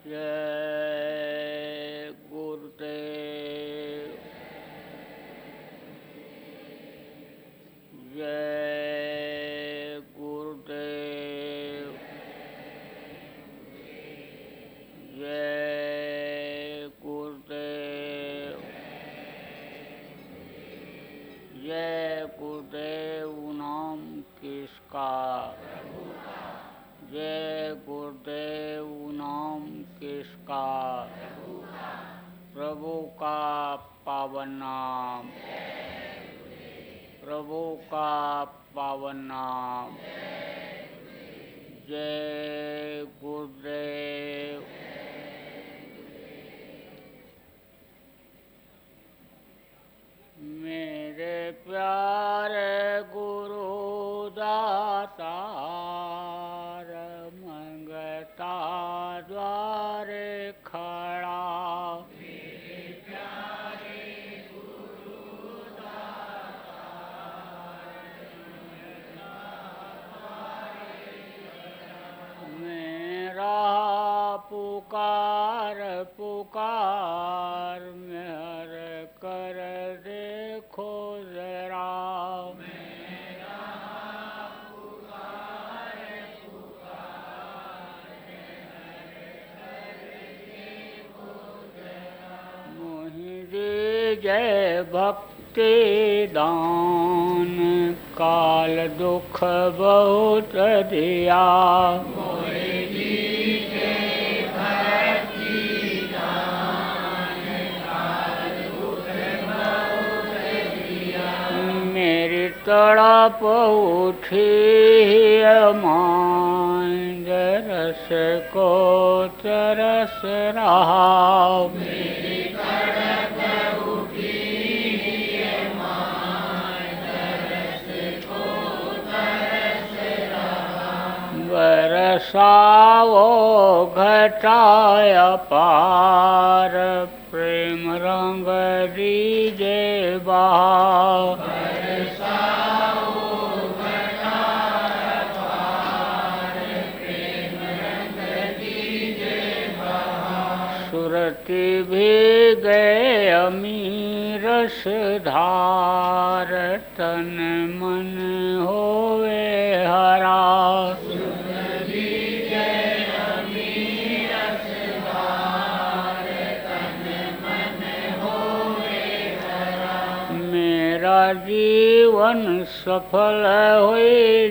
जय गुरुदेव। जय गुरुदेव। जय गुरुदेव। जय गुरुदेव नाम किसका? जय गुरुदेव नाम किसका? प्रभु का पावन नाम। प्रभु का पावन नाम। जय गुरुदेव। मेरे प्यारे गुरु दातार मंगता द्वारे खड़ा। मेरे प्यारे गुरु दातार मंगता द्वारे खड़ा। मेरा पुकार पुकार मेहर कर देखो जरा। मेरा पुकार पुकार मेहर कर देखो जरा। मोहि दीजय भक्ति दान काल दुख बहुत दिया। तड़प उठी मान रस को तरस रहा। मेरी तड़प उठी मान रस को तरस रहा। बरसाओ घटाय पार प्रेम रंग दीजे बहा। सुरति भी गए अमीरस धार तन मन होवे हरा। सुरति गए अमीरस धार तन मन होवे हरा। मेरा जीवन सफल हो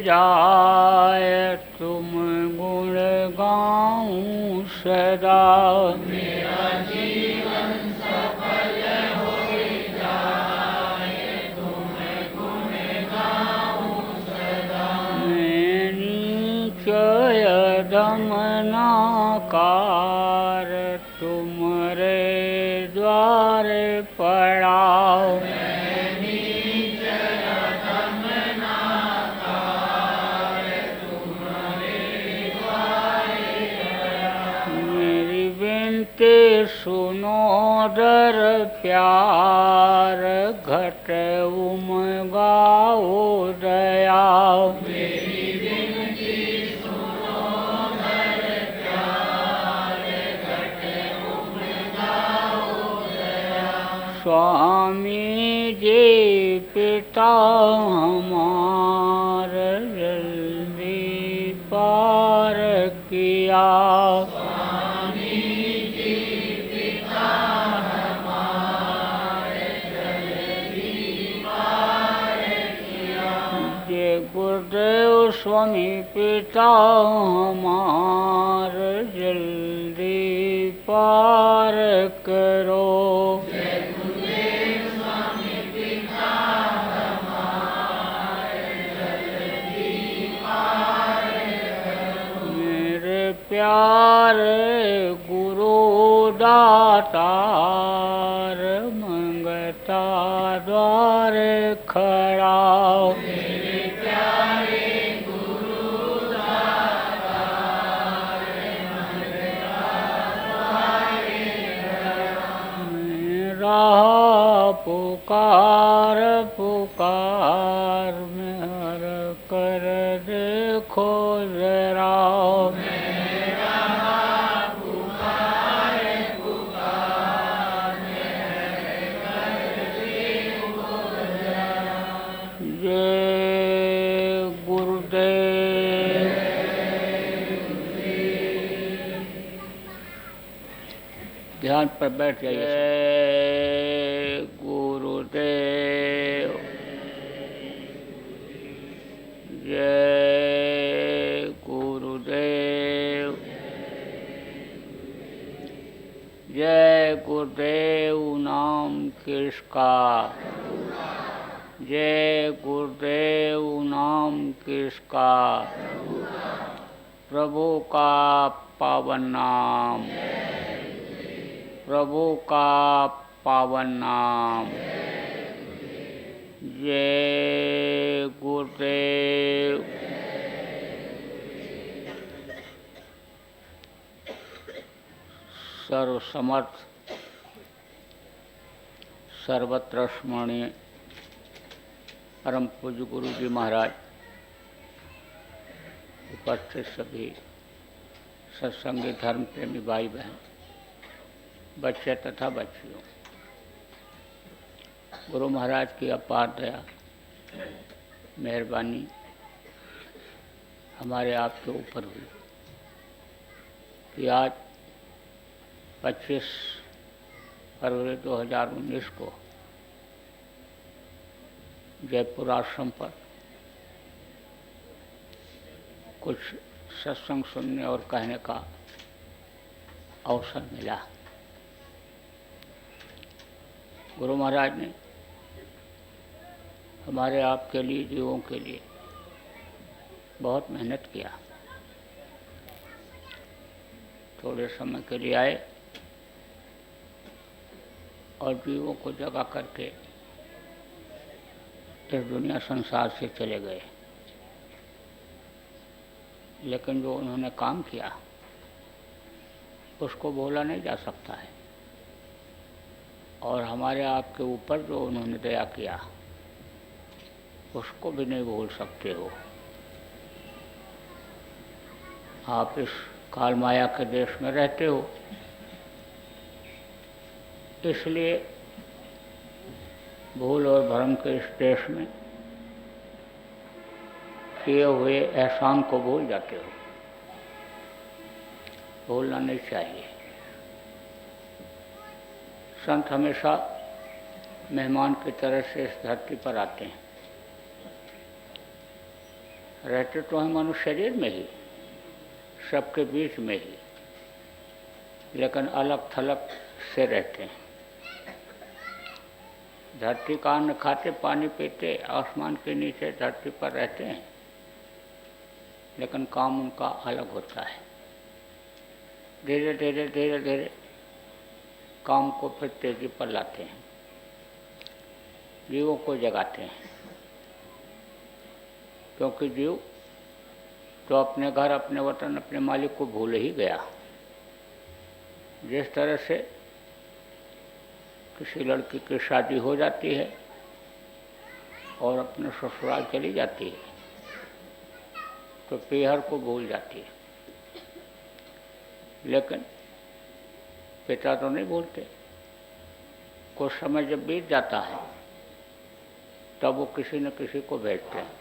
जाए तुम गुण गाऊं सदा। मेरा जीवन सफल हो जाए तुम गुण गाऊं सदा। मैं नीचय दमनाकार तुम्हारे द्वारे पड़ा। सुनो दर प्यार घट उमगाओ दया। मेरी विनती सुनो दर प्यार घट उमगाओ दया। स्वामी जी पिता हमार जल्दी पार किया। गुरुदेव स्वामी पिता हमार जल्दी पार करो। जय गुरुदेव स्वामी पिता हमार जल्दी पार करो। मेरे प्यारे गुरु दातार मंगता द्वारे खड़ा। पुकार पुकार मेहर कर देखो जरा। मेरा पुकार ध्यान पर बैठ जाइए। जय गुरुदेव, जय गुरुदेव, जय गुरुदेव नाम किसका, जय गुरुदेव नाम किसका, प्रभु का पावन नाम, प्रभु का पावन नाम। जय गुरुदेव। सर्वसमर्थ सर्वत्र स्मरणीय परम पूज्य गुरु जी महाराज, उपस्थित सभी सत्संगी धर्म प्रेमी भाई बहन, बच्चे तथा बच्चियों, गुरु महाराज की अपार दया मेहरबानी हमारे आपके ऊपर हुई कि आज 25 फरवरी 2019 को जयपुर आश्रम पर कुछ सत्संग सुनने और कहने का अवसर मिला। गुरु महाराज ने हमारे आपके लिए, जीवों के लिए बहुत मेहनत किया। थोड़े समय के लिए आए और जीवों को जगा करके इस दुनिया संसार से चले गए। लेकिन जो उन्होंने काम किया उसको भूला नहीं जा सकता है, और हमारे आपके ऊपर जो उन्होंने दया किया उसको भी नहीं भूल सकते हो। आप इस काल माया के देश में रहते हो, इसलिए भूल और भ्रम के इस देश में किए हुए एहसान को भूल जाते हो। भूलना नहीं चाहिए। संत हमेशा मेहमान की तरह से इस धरती पर आते हैं। रहते तो हैं मनुष्य शरीर में ही, सबके बीच में ही, लेकिन अलग थलग से रहते हैं। धरती का अन्न खाते, पानी पीते, आसमान के नीचे धरती पर रहते हैं, लेकिन काम उनका अलग होता है। धीरे धीरे धीरे धीरे काम को फिर तेजी पर लाते हैं, जीवों को जगाते हैं। क्योंकि जीव तो अपने घर, अपने वतन, अपने मालिक को भूल ही गया। जिस तरह से किसी लड़की की शादी हो जाती है और अपने ससुराल चली जाती है तो पीहर को भूल जाती है, लेकिन पिता तो नहीं भूलते। कुछ समय जब बीत जाता है तब वो किसी न किसी को भेजते हैं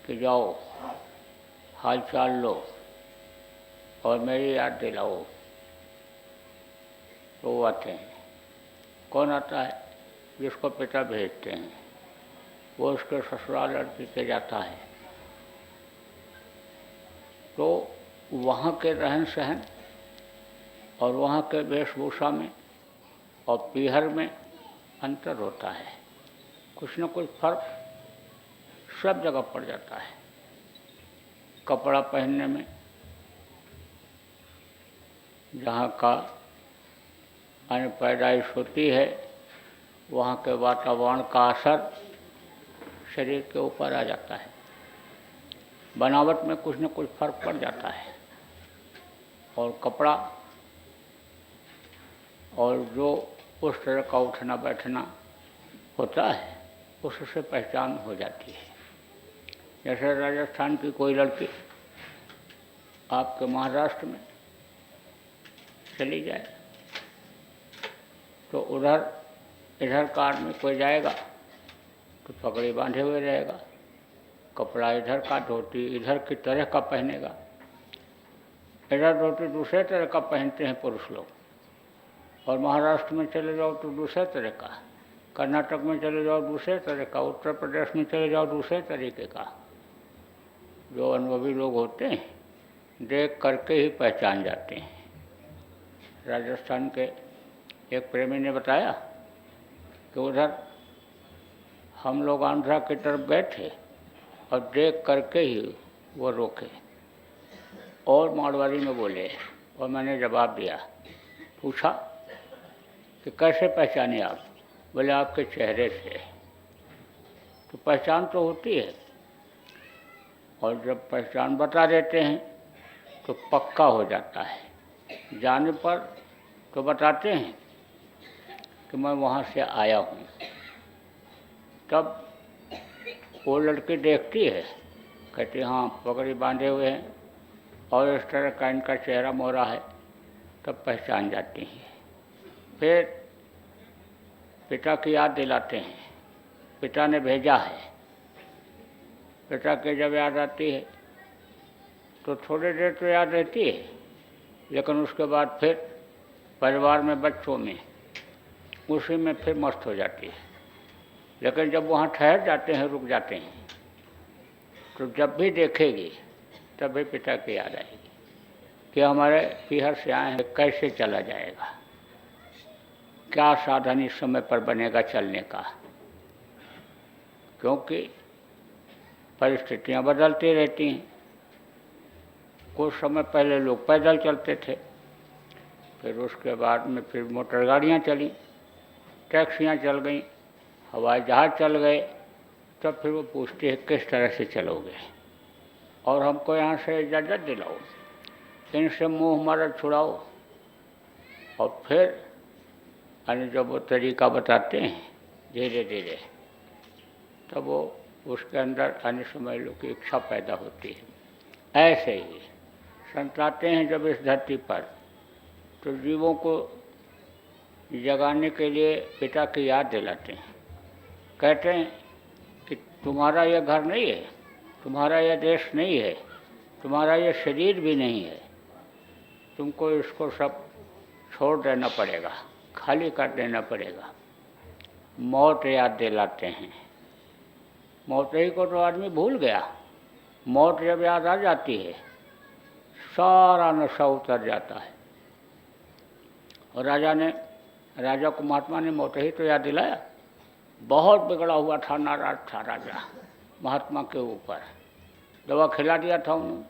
कि जाओ हाल चाल लो और मेरी याद दिलाओ। तो वो आते हैं। कौन आता है? जिसको पिता भेजते हैं। वो उसके ससुराल लड़की के जाता है तो वहाँ के रहन सहन और वहाँ के वेशभूषा में और पीहर में अंतर होता है। कुछ न कुछ फर्क सब जगह पड़ जाता है। कपड़ा पहनने में, जहाँ का अन्य पैदाइश होती है वहाँ के वातावरण का असर शरीर के ऊपर आ जाता है। बनावट में कुछ न कुछ फर्क पड़ जाता है। और कपड़ा और जो उस तरह का उठना बैठना होता है उससे पहचान हो जाती है। जैसे राजस्थान की कोई लड़की आपके महाराष्ट्र में चली जाए तो उधर इधर कार में कोई जाएगा तो पगड़ी बांधे हुए रहेगा, कपड़ा इधर का, धोती इधर की तरह का पहनेगा। इधर धोती दूसरे तरह का पहनते हैं पुरुष लोग, और महाराष्ट्र में चले जाओ तो दूसरे तरह का, कर्नाटक में चले जाओ दूसरे तरह का, उत्तर प्रदेश में चले जाओ दूसरे तरीके का। जो अनुभवी लोग होते हैं देख करके ही पहचान जाते हैं। राजस्थान के एक प्रेमी ने बताया कि उधर हम लोग आंध्रा की तरफ गए थे और देख करके ही वो रोके और मारवाड़ी में बोले, और मैंने जवाब दिया। पूछा कि कैसे पहचाने आप? बोले आपके चेहरे से। तो पहचान तो होती है, और जब पहचान बता देते हैं तो पक्का हो जाता है। जाने पर तो बताते हैं कि मैं वहाँ से आया हूँ, तब वो लड़की देखती है, कहती हाँ पगड़ी बांधे हुए हैं और इस तरह का इनका चेहरा मोहरा है, तब पहचान जाती हैं। फिर पिता की याद दिलाते हैं, पिता ने भेजा है। पिता की जब याद आती है तो थोड़ी देर तो याद रहती है, लेकिन उसके बाद फिर परिवार में, बच्चों में, उसी में फिर मस्त हो जाती है। लेकिन जब वहाँ ठहर जाते हैं, रुक जाते हैं, तो जब भी देखेगी तभी पिता की याद आएगी कि हमारे पीहर से आए हैं, कैसे चला जाएगा, क्या साधन इस समय पर बनेगा चलने का, क्योंकि परिस्थितियाँ बदलती रहती हैं। कुछ समय पहले लोग पैदल चलते थे, फिर उसके बाद में फिर मोटर गाड़ियाँ चली, टैक्सियाँ चल गईं, हवाई जहाज़ चल गए। तब फिर वो पूछते हैं किस तरह से चलोगे, और हमको यहाँ से इजाज़त दिलाओ, इनसे मुँह हमारा छुड़ाओ। और फिर यानी जब वो तरीका बताते हैं धीरे धीरे, तब वो उसके अंदर अन्य समय लोग की इच्छा पैदा होती है। ऐसे ही संत आते हैं जब इस धरती पर, तो जीवों को जगाने के लिए पिता की याद दिलाते हैं। कहते हैं कि तुम्हारा यह घर नहीं है, तुम्हारा यह देश नहीं है, तुम्हारा यह शरीर भी नहीं है, तुमको इसको सब छोड़ देना पड़ेगा, खाली कर देना पड़ेगा। मौत याद दिलाते हैं। मौत ही को तो आदमी भूल गया। मौत जब याद आ जाती है, सारा नशा उतर जाता है। और राजा को महात्मा ने मौत ही तो याद दिलाया। बहुत बिगड़ा हुआ था, नाराज था राजा महात्मा के ऊपर। दवा खिला दिया था उन्होंने,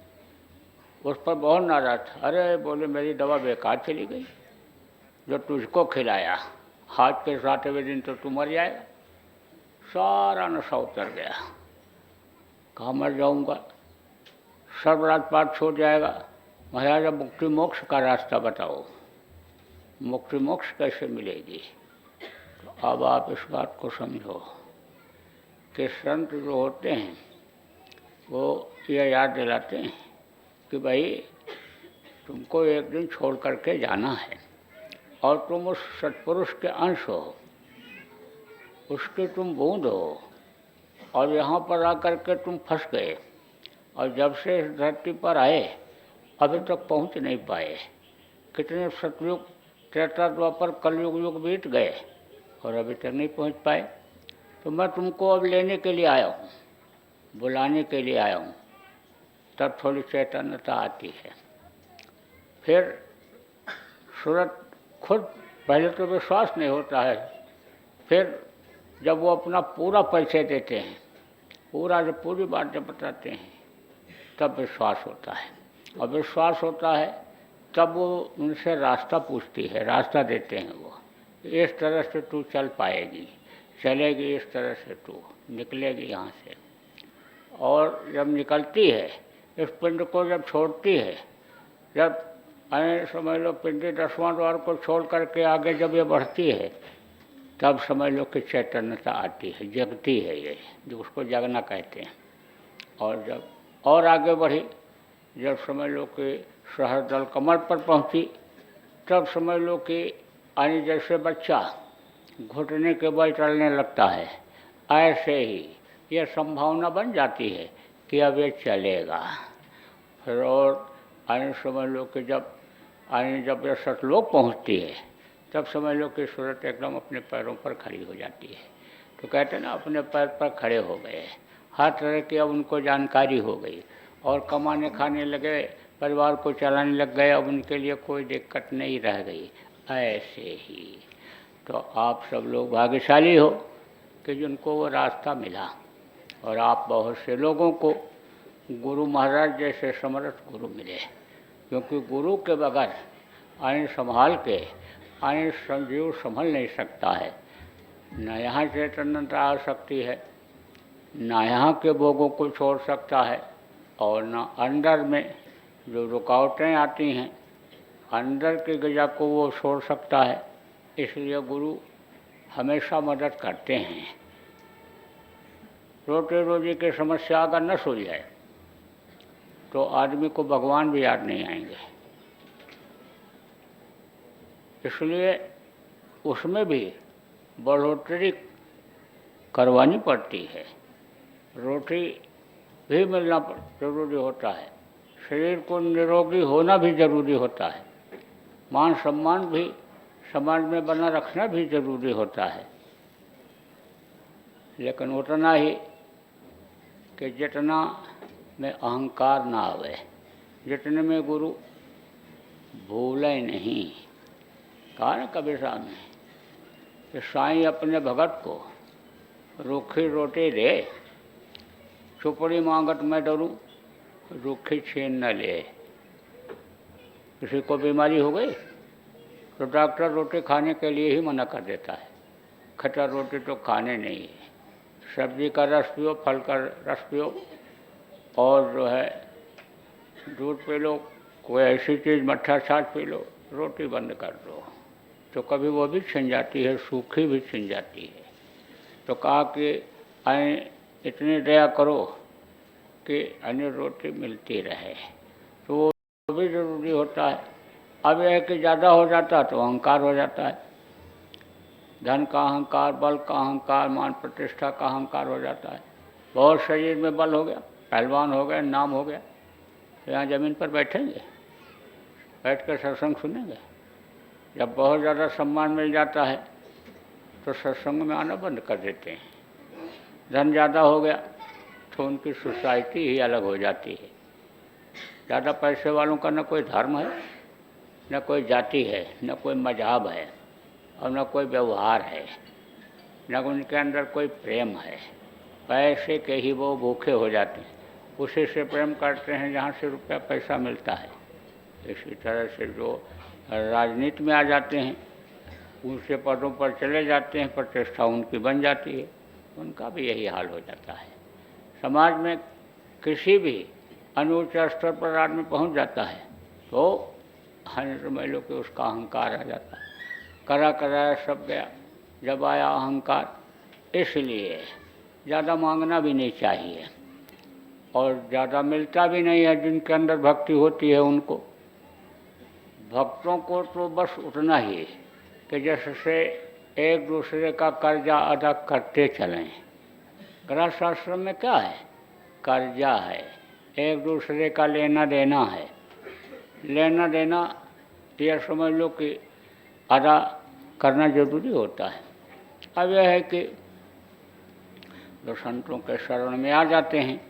उस पर बहुत नाराज था। अरे बोले मेरी दवा बेकार चली गई, जो तुझको खिलाया, हाथ के 7वें दिन तो तू मर जाएगा। सारा नशा उतर गया। कहाँ मर जाऊंगा, सब राजपाट छूट जाएगा। महाराजा मुक्ति मोक्ष का रास्ता बताओ, मुक्ति मोक्ष कैसे मिलेगी? तो अब आप इस बात को समझो कि संत जो होते हैं वो ये याद दिलाते हैं कि भाई तुमको एक दिन छोड़ करके जाना है, और तुम उस सत्पुरुष के अंश हो, उसके तुम बूंद हो, और यहाँ पर आकर के तुम फंस गए, और जब से इस धरती पर आए अभी तक पहुँच नहीं पाए। कितने सतयुग, त्रेता, द्वापर, कलयुग युग बीत गए और अभी तक नहीं पहुँच पाए। तो मैं तुमको अब लेने के लिए आया हूँ, बुलाने के लिए आया हूँ, तब थोड़ी चैतन्यता आती है। फिर सूरत खुद, पहले तो विश्वास नहीं होता है, फिर जब वो अपना पूरा परिचय देते हैं, पूरी बात जब बताते हैं, तब विश्वास होता है। और विश्वास होता है तब वो उनसे रास्ता पूछती है, रास्ता देते हैं वो, इस तरह से तू चल पाएगी, चलेगी इस तरह से, तू निकलेगी यहाँ से। और जब निकलती है, इस पिंड को जब छोड़ती है, जब समझ लो पिंडी 10वां द्वार को छोड़ करके आगे जब ये बढ़ती है, तब समझ लो कि चैतन्यता आती है, जगती है, ये जो उसको जगना कहते हैं। और जब और आगे बढ़ी, जब समझ लो कि सहस्रदल कमल पर पहुंची, तब समझ लो कि यानी जैसे बच्चा घुटने के बल चलने लगता है, ऐसे ही ये संभावना बन जाती है कि अब ये चलेगा। फिर और आने समझ लो कि जब यह सतलोक पहुँचती है तब समझ लो कि सूरत एकदम अपने पैरों पर खड़ी हो जाती है। तो कहते हैं ना, अपने पैर पर खड़े हो गए, हर तरह की अब उनको जानकारी हो गई और कमाने खाने लगे, परिवार को चलाने लग गए, अब उनके लिए कोई दिक्कत नहीं रह गई। ऐसे ही तो आप सब लोग भाग्यशाली हो कि जिनको वो रास्ता मिला, और आप बहुत से लोगों को गुरु महाराज जैसे समर्थ गुरु मिले, क्योंकि गुरु के बगैर आने संभाल के आने संजीव संभल नहीं सकता है। न यहाँ चैतन्यता आ सकती है, न यहाँ के भोगों को छोड़ सकता है, और न अंदर में जो रुकावटें आती हैं अंदर की गजा को वो छोड़ सकता है। इसलिए गुरु हमेशा मदद करते हैं। रोटी रोजी की समस्या अगर न सुलझे तो आदमी को भगवान भी याद नहीं आएंगे। इसलिए उसमें भी बढ़ोतरी करवानी पड़ती है। रोटी भी मिलना जरूरी होता है, शरीर को निरोगी होना भी जरूरी होता है, मान सम्मान भी समाज में बना रखना भी जरूरी होता है। लेकिन उतना ही कि जितना में अहंकार ना आवे, जितने में गुरु भूले नहीं। कहा ना कबीर साहब ने कि साईं अपने भगत को रूखी रोटी दे, चुपड़ी मांगत मैं डरूं, रूखी छीन न ले। किसी को बीमारी हो गई तो डॉक्टर रोटी खाने के लिए ही मना कर देता है, खट्टा रोटी तो खाने नहीं है, सब्जी का रस पियो, फल का रस पियो, और जो है दूध पी लो, कोई ऐसी चीज़ मट्ठा छाछ पी लो, रोटी बंद कर दो। तो कभी वो भी छिन जाती है, सूखी भी छिन जाती है। तो कहा कि आए इतनी दया करो कि अन्य रोटी मिलती रहे, तो वो भी ज़रूरी होता है। अब यह है कि ज़्यादा हो जाता है तो अहंकार हो जाता है, धन का अहंकार, बल का अहंकार, मान प्रतिष्ठा का अहंकार हो जाता है। बहुत शरीर में बल हो गया, पहलवान हो गए, नाम हो गया, तो यहाँ ज़मीन पर बैठेंगे, बैठ कर सत्संग सुनेंगे। जब बहुत ज़्यादा सम्मान मिल जाता है तो सत्संग में आना बंद कर देते हैं। धन ज़्यादा हो गया तो उनकी सोसाइटी ही अलग हो जाती है। ज़्यादा पैसे वालों का न कोई धर्म है, न कोई जाति है, न कोई मजहब है, और न कोई व्यवहार है, न उनके अंदर कोई प्रेम है। पैसे के ही वो भूखे हो जाते हैं, उसी से प्रेम करते हैं जहाँ से रुपया पैसा मिलता है। इसी तरह से जो राजनीति में आ जाते हैं, ऊंचे पदों पर चले जाते हैं, प्रतिष्ठा उनकी बन जाती है, उनका भी यही हाल हो जाता है। समाज में किसी भी अनुच्च स्तर पर आदमी पहुंच जाता है तो हर समझ लो कि उसका अहंकार आ जाता है। करा कराया सब गया, जब आया अहंकार। इसलिए ज़्यादा मांगना भी नहीं चाहिए, और ज़्यादा मिलता भी नहीं है। जिनके अंदर भक्ति होती है उनको, भक्तों को तो बस उतना ही कि जैसे एक दूसरे का कर्जा अदा करते चलें। गृहस्थाश्रम में क्या है? कर्जा है, एक दूसरे का लेना देना है। लेना देना यह समझ लो कि अदा करना जरूरी होता है। अब यह है कि जो संतों के शरण में आ जाते हैं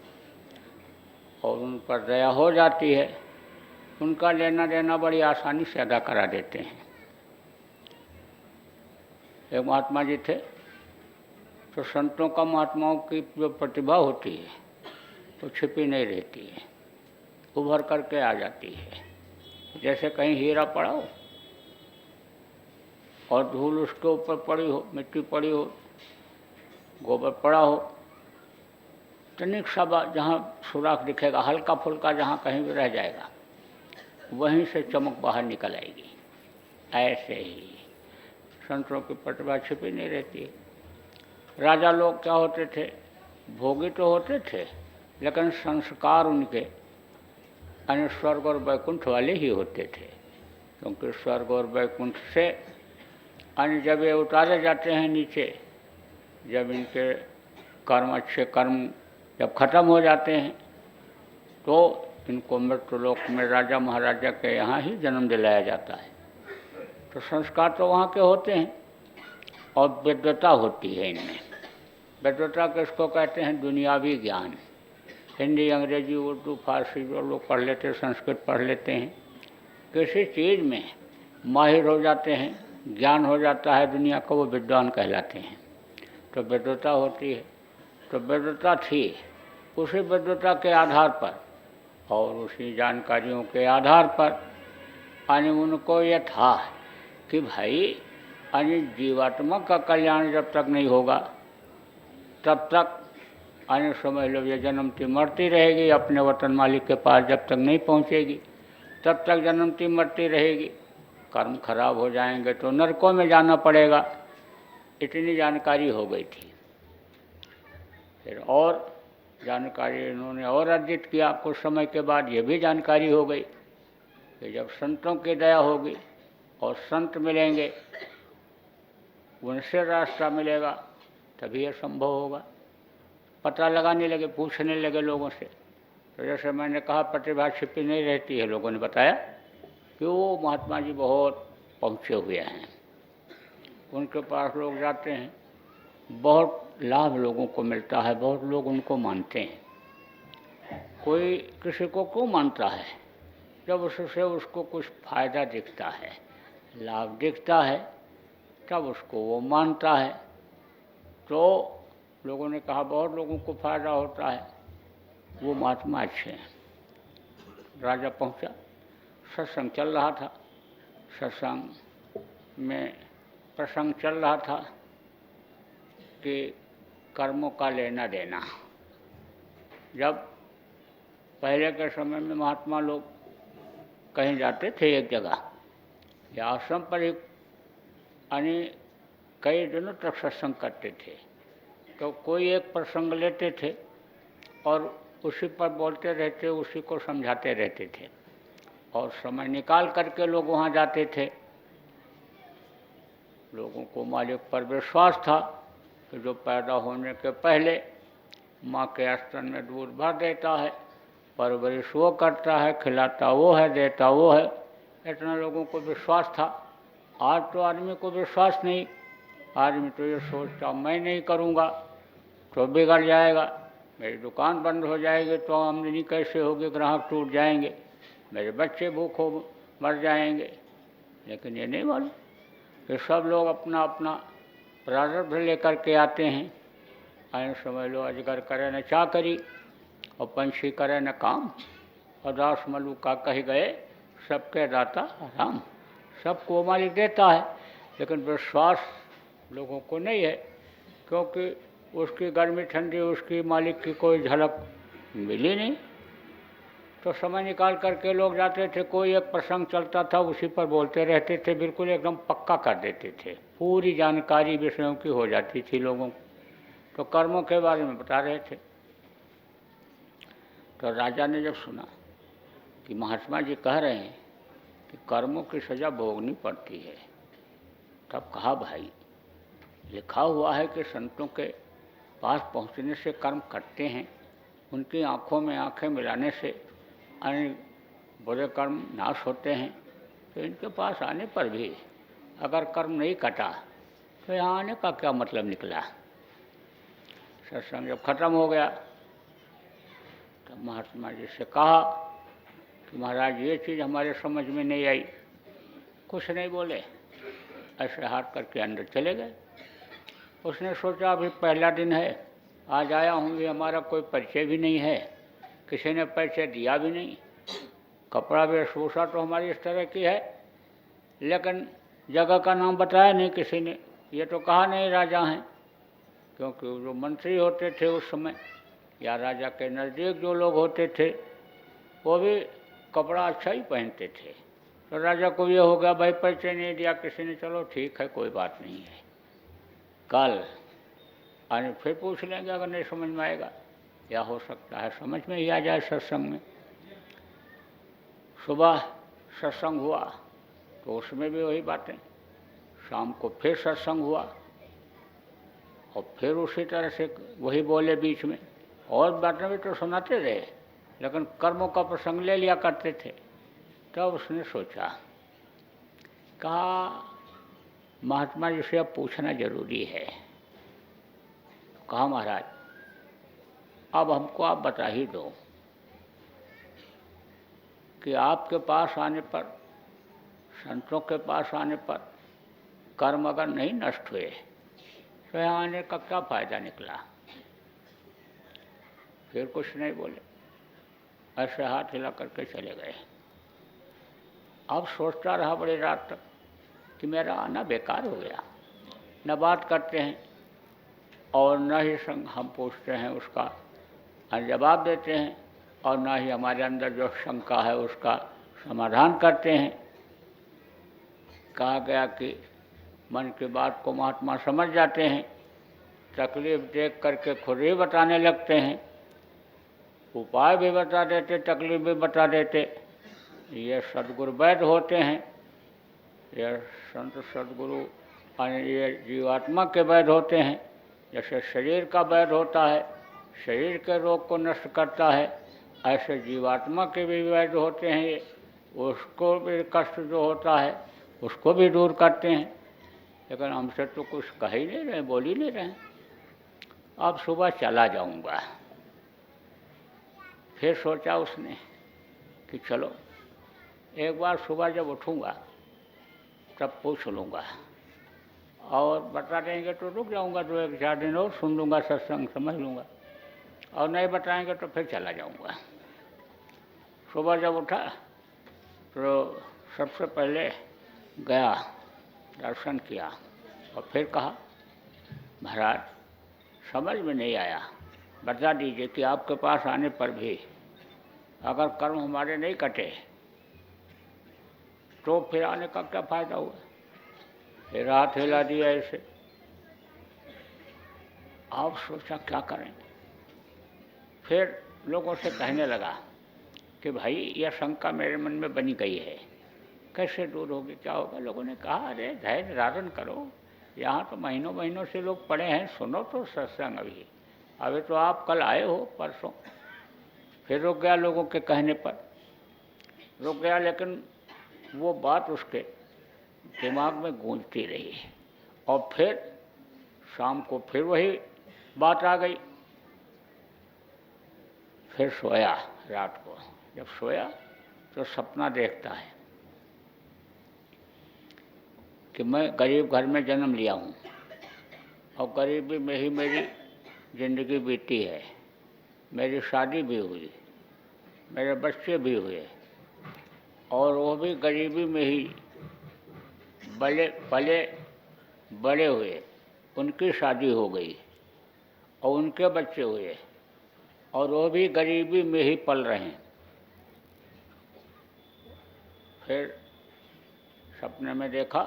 और उन पर दया हो जाती है, उनका लेना देना बड़ी आसानी से अदा करा देते हैं। एक महात्मा जी थे, तो संतों का महात्माओं की जो प्रतिभा होती है तो छिपी नहीं रहती है, उभर करके आ जाती है। जैसे कहीं हीरा पड़ा हो और धूल उसके ऊपर पड़ी हो, मिट्टी पड़ी हो, गोबर पड़ा हो, तनिक सा जहाँ सुराख दिखेगा, हल्का फुल्का जहाँ कहीं भी रह जाएगा, वहीं से चमक बाहर निकल आएगी। ऐसे ही संतों की प्रतिभा छिपी नहीं रहती है। राजा लोग क्या होते थे? भोगी तो होते थे, लेकिन संस्कार उनके अन्य स्वर्ग और वैकुंठ वाले ही होते थे, क्योंकि स्वर्ग और वैकुंठ से अन्य जब ये उतारे जाते हैं नीचे, जब इनके कर्म, अच्छे कर्म जब खत्म हो जाते हैं, तो इनको मृत्युलोक में राजा महाराजा के यहाँ ही जन्म दिलाया जाता है। तो संस्कार तो वहाँ के होते हैं और विद्वता होती है इनमें। विद्वता किसको कहते हैं? दुनियावी ज्ञान। हिंदी, अंग्रेजी, उर्दू, फारसी जो लोग पढ़ लेते हैं, संस्कृत पढ़ लेते हैं, किसी चीज़ में माहिर हो जाते हैं, ज्ञान हो जाता है दुनिया का, वो विद्वान कहलाते हैं। तो विद्वता होती है। तो विद्वता थी, उसी विद्वता के आधार पर और उसी जानकारियों के आधार पर उनको यह था कि भाई जीवात्मा का कल्याण जब तक नहीं होगा तब तक समझ लो ये जन्मती मरती रहेगी, अपने वतन मालिक के पास जब तक नहीं पहुंचेगी तब तक जन्मती मरती रहेगी। कर्म खराब हो जाएंगे तो नरकों में जाना पड़ेगा। इतनी जानकारी हो गई थी। फिर और जानकारी इन्होंने और अर्जित किया। कुछ समय के बाद ये भी जानकारी हो गई कि जब संतों की दया होगी और संत मिलेंगे, उनसे रास्ता मिलेगा, तभी यह संभव होगा। पता लगाने लगे, पूछने लगे लोगों से। तो जैसे मैंने कहा, प्रतिभा छिपी नहीं रहती है। लोगों ने बताया कि वो महात्मा जी बहुत पहुँचे हुए हैं, उनके पास लोग जाते हैं, बहुत लाभ लोगों को मिलता है, बहुत लोग उनको मानते हैं। कोई किसी को क्यों मानता है? जब उससे उसको कुछ फायदा दिखता है, लाभ दिखता है, तब उसको वो मानता है। तो लोगों ने कहा बहुत लोगों को फायदा होता है, वो महात्मा अच्छे हैं। राजा पहुंचा, सत्संग चल रहा था। सत्संग में प्रसंग चल रहा था कि कर्मों का लेना देना। जब पहले के समय में महात्मा लोग कहीं जाते थे एक जगह या आश्रम पर ही कई दिनों तक सत्संग करते थे, तो कोई एक प्रसंग लेते थे और उसी पर बोलते रहते, उसी को समझाते रहते थे और समय निकाल करके लोग वहाँ जाते थे। लोगों को मालिक पर विश्वास था कि जो पैदा होने के पहले माँ के स्तन में दूध भर देता है, परवरिश वो करता है, खिलाता वो है, देता वो है। इतना लोगों को विश्वास था। आज तो आदमी को विश्वास नहीं। आदमी तो ये सोचता मैं नहीं करूँगा तो बिगड़ जाएगा, मेरी दुकान बंद हो जाएगी तो आमदनी कैसे होगी, ग्राहक टूट जाएंगे, मेरे बच्चे भूखों मर जाएंगे। लेकिन ये नहीं मालूम कि सब लोग अपना अपना प्रारब्ध लेकर के आते हैं। समझ लो अजगर करे न चाकरी और पंछी करे न काम, और दास मलुका कह गए सबके दाता राम। सबको मालिक देता है, लेकिन विश्वास लोगों को नहीं है, क्योंकि उसकी गर्मी ठंडी उसकी मालिक की कोई झलक मिली नहीं। तो समय निकाल करके लोग जाते थे, कोई एक प्रसंग चलता था उसी पर बोलते रहते थे, बिल्कुल एकदम पक्का कर देते थे, पूरी जानकारी विषयों की हो जाती थी लोगों को। तो कर्मों के बारे में बता रहे थे। तो राजा ने जब सुना कि महात्मा जी कह रहे हैं कि कर्मों की सज़ा भोगनी पड़ती है, तब कहा भाई लिखा हुआ है कि संतों के पास पहुंचने से कर्म कटते हैं, उनकी आँखों में आँखें मिलाने से अन्य बुरे कर्म नाश होते हैं। तो इनके पास आने पर भी अगर कर्म नहीं कटा तो यहाँ आने का क्या मतलब निकला। सत्संग जब खत्म हो गया तब महात्मा जी से कहा कि महाराज ये चीज़ हमारे समझ में नहीं आई। कुछ नहीं बोले, ऐसे हाथ करके अंदर चले गए। उसने सोचा अभी पहला दिन है, आज आया हूँ, ये हमारा कोई परिचय भी नहीं है, किसी ने परिचय दिया भी नहीं, कपड़ा वेशभूषा तो हमारी इस तरह की है, लेकिन जगह का नाम बताया नहीं किसी ने। ये तो कहा नहीं राजा हैं, क्योंकि जो मंत्री होते थे उस समय या राजा के नज़दीक जो लोग होते थे वो भी कपड़ा अच्छा ही पहनते थे। तो राजा को ये हो गया भाई परिचय नहीं दिया किसी ने, चलो ठीक है कोई बात नहीं है, कल आने फिर पूछ लेंगे अगर नहीं समझ में आएगा, या हो सकता है समझ में ही आ जाए सत्संग में। सुबह सत्संग हुआ तो उसमें भी वही बातें, शाम को फिर सत्संग हुआ और फिर उसी तरह से वही बोले बीच में, और बातें भी तो सुनाते रहे, लेकिन कर्मों का प्रसंग ले लिया करते थे। तब उसने सोचा, कहा महात्मा जी से अब पूछना जरूरी है। कहा महाराज अब हमको आप बता ही दो कि आपके पास आने पर, संतों के पास आने पर कर्म अगर नहीं नष्ट हुए तो यहाँ आने का क्या फायदा निकला। फिर कुछ नहीं बोले, ऐसे हाथ हिला करके चले गए। अब सोचता रहा बड़ी रात तक कि मेरा आना बेकार हो गया। न बात करते हैं और न ही हम पूछते हैं उसका जवाब देते हैं, और न ही हमारे अंदर जो शंका है उसका समाधान करते हैं। कहा गया कि मन की बात को महात्मा समझ जाते हैं, तकलीफ देख करके खुद ही बताने लगते हैं, उपाय भी बता देते, तकलीफ भी बता देते। ये सद्गुरु वैद्य होते हैं, ये संत सद्गुरु ये जीवात्मा के वैद्य होते हैं। जैसे शरीर का वैद्य होता है, शरीर के रोग को नष्ट करता है, ऐसे जीवात्मा के भी वैद्य होते हैं। ये उसको भी कष्ट जो होता है उसको भी दूर करते हैं। लेकिन हमसे तो कुछ कह ही नहीं रहे, बोल ही नहीं रहे। अब सुबह चला जाऊंगा। फिर सोचा उसने कि चलो एक बार सुबह जब उठूंगा तब पूछ लूँगा, और बता देंगे तो रुक जाऊंगा, 2-4 दिन और सुन लूँगा, सत्संग समझ लूँगा, और नहीं बताएंगे तो फिर चला जाऊंगा। सुबह जब उठा तो सबसे पहले गया, दर्शन किया, और फिर कहा महाराज समझ में नहीं आया, बता दीजिए कि आपके पास आने पर भी अगर कर्म हमारे नहीं कटे तो फिर आने का क्या फायदा हुआ। फिर हाथ हिला दिया ऐसे। अब सोचा क्या करें। फिर लोगों से कहने लगा कि भाई यह शंका मेरे मन में बनी गई है, कैसे दूर होगी, क्या होगा। लोगों ने कहा अरे धैर्य धारण करो, यहाँ तो महीनों महीनों से लोग पड़े हैं, सुनो तो सत्संग। अभी तो आप कल आए हो, परसों। फिर रुक गया, लोगों के कहने पर रुक गया, लेकिन वो बात उसके दिमाग में गूंजती रही। और फिर शाम को फिर वही बात आ गई। फिर सोया, रात को जब सोया तो सपना देखता है कि मैं गरीब घर में जन्म लिया हूँ, और गरीबी में ही मेरी ज़िंदगी बीती है। मेरी शादी भी हुई, मेरे बच्चे भी हुए, और वो भी गरीबी में ही पले बड़े हुए। उनकी शादी हो गई और उनके बच्चे हुए, और वो भी गरीबी में ही पल रहे हैं। फिर सपने में देखा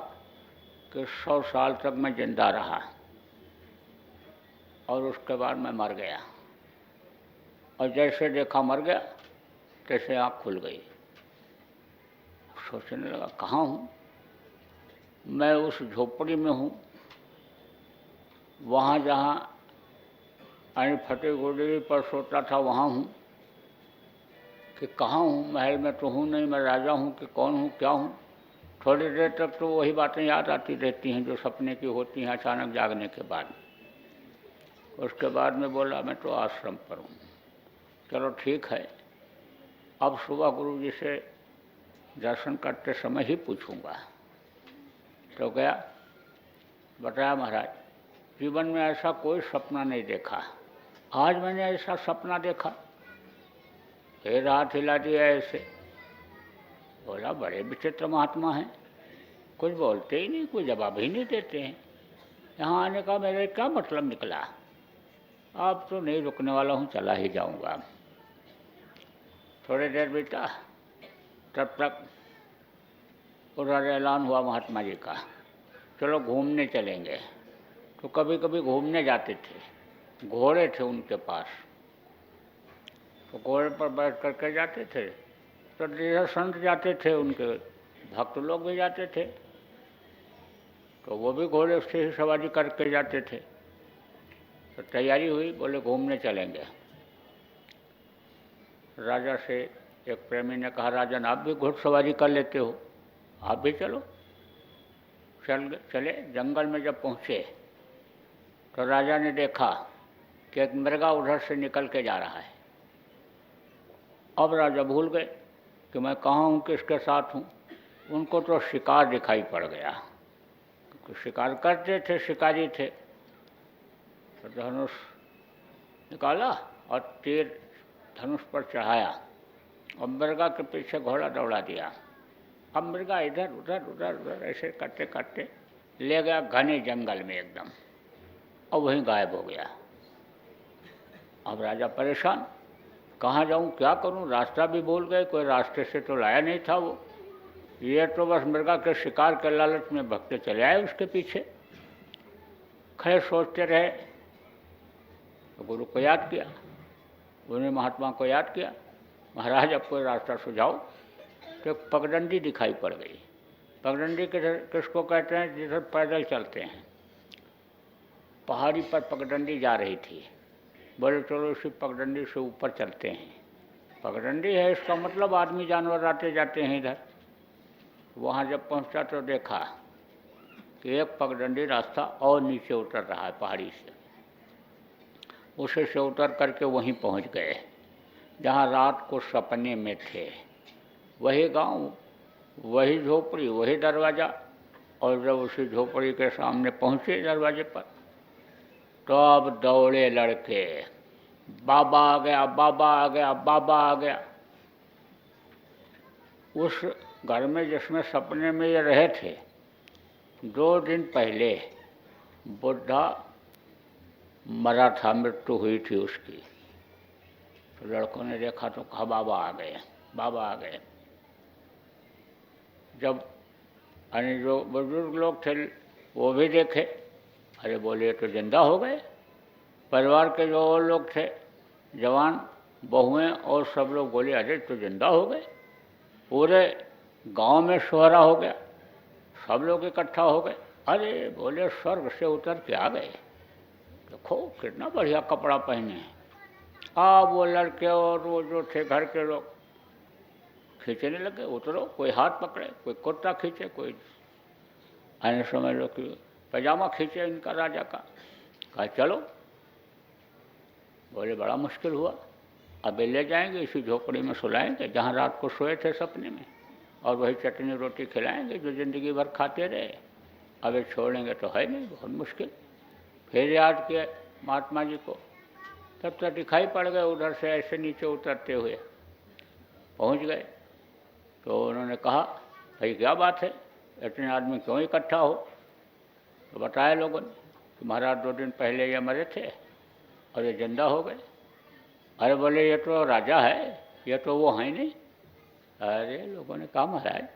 कि 100 साल तक मैं जिंदा रहा, और उसके बाद मैं मर गया। और जैसे देखा मर गया, तैसे आँख खुल गई। सोचने लगा कहाँ हूँ मैं। उस झोपड़ी में हूँ, वहाँ जहाँ अन फटे गोडरी पर सोता था वहाँ हूँ, कि कहाँ हूँ। महल में तो हूँ नहीं, मैं राजा हूँ कि कौन हूँ, क्या हूँ। थोड़ी देर तक तो वही बातें याद आती रहती हैं जो सपने की होती हैं अचानक जागने के बाद। उसके बाद में बोला मैं तो आश्रम पर हूँ। चलो ठीक है, अब सुबह गुरु जी से दर्शन करते समय ही पूछूंगा। तो गया, बताया महाराज जीवन में ऐसा कोई सपना नहीं देखा, आज मैंने ऐसा सपना देखा। फिर हाथ हिला दिया ऐसे। बोला बड़े विचित्र महात्मा हैं, कुछ बोलते ही नहीं, कोई जवाब ही नहीं देते हैं। यहाँ आने का मेरे क्या मतलब निकला। अब तो नहीं रुकने वाला हूँ, चला ही जाऊँगा। थोड़ी देर बीता, तब तक उधर ऐलान हुआ महात्मा जी का, चलो घूमने चलेंगे। तो कभी कभी घूमने जाते थे, घोड़े थे उनके पास, तो घोड़े पर बैठ करके जाते थे। तो जैसे संत जाते थे, उनके भक्त लोग भी जाते थे, तो वो भी घोड़े से ही सवारी करके जाते थे। तो तैयारी हुई, बोले घूमने चलेंगे। राजा से एक प्रेमी ने कहा, राजन आप भी घुड़सवारी कर लेते हो, आप भी चलो। चले। जंगल में जब पहुँचे तो राजा ने देखा कि एक मृगा उधर से निकल के जा रहा है। अब राजा भूल गए कि मैं कहाँ हूँ, किसके साथ हूँ। उनको तो शिकार दिखाई पड़ गया, क्योंकि शिकार करते थे, शिकारी थे। तो धनुष निकाला और तीर धनुष पर चढ़ाया और मृगा के पीछे घोड़ा दौड़ा दिया। अब मृगा इधर उधर उधर उधर ऐसे करते करते ले गया घने जंगल में एकदम, और वहीं गायब हो गया। अब राजा परेशान, कहाँ जाऊँ, क्या करूँ, रास्ता भी भूल गए, कोई रास्ते से तो लाया नहीं था वो, ये तो बस मृगा के शिकार के लालच में भगते चले आए उसके पीछे। खैर सोचते रहे तो गुरु को याद किया, उन्हें महात्मा को याद किया, महाराज अब कोई रास्ता सुझाओ। तो एक पगडंडी दिखाई पड़ गई। पगडंडी किसको कहते हैं, जिधर पैदल चलते हैं। पहाड़ी पर पगडंडी जा रही थी। बोले चलो इसी पगडंडी से ऊपर चलते हैं। पगडंडी है, इसका मतलब आदमी जानवर आते जाते हैं इधर। वहाँ जब पहुँचा तो देखा कि एक पगडंडी रास्ता और नीचे उतर रहा है पहाड़ी से। उसे से उतर करके वहीं पहुँच गए जहाँ रात को सपने में थे। वही गांव, वही झोपड़ी, वही दरवाज़ा। और जब उसी झोपड़ी के सामने पहुँचे दरवाजे पर, तो अब दौड़े लड़के, बाबा आ गया, बाबा आ गया, बाबा आ गया। उस घर में जिसमें सपने में ये रहे थे, 2 दिन पहले बुढ़ा मरा था, मृत्यु हुई थी उसकी। तो लड़कों ने देखा तो कहा बाबा आ गए, बाबा आ गए। जब अन्य जो बुजुर्ग लोग थे वो भी देखे, अरे बोले तो जिंदा हो गए। परिवार के जो और लोग थे, जवान, बहुएं और सब लोग बोले अरे तो जिंदा हो गए। पूरे गांव में सोहरा हो गया, सब लोग इकट्ठा हो गए। अरे बोले स्वर्ग से उतर के आ गए, देखो कितना बढ़िया कपड़ा पहने हैं। वो लड़के और वो जो थे घर के लोग खींचने लगे, उतरो, कोई हाथ पकड़े, कोई कुर्ता खींचे, कोई आने समझ लो कि पैजामा खींचे इनका राजा का। कहा चलो। बोले बड़ा मुश्किल हुआ, अब ले जाएंगे इसी झोपड़ी में सुलाएंगे जहाँ रात को सोए थे सपने में, और वही चटनी रोटी खिलाएंगे जो ज़िंदगी भर खाते रहे। अब ये छोड़ेंगे तो है नहीं, बहुत मुश्किल। फिर याद किया महात्मा जी को, तब तक दिखाई पड़ गए उधर से ऐसे नीचे उतरते हुए। पहुंच गए तो उन्होंने कहा भाई क्या बात है, इतने आदमी क्यों इकट्ठा हो। तो बताया लोगों ने कि महाराज 2 दिन पहले ये मरे थे और ये जिंदा हो गए। अरे बोले ये तो राजा है, ये तो वो है नहीं। अरे लोगों ने कहा महाराज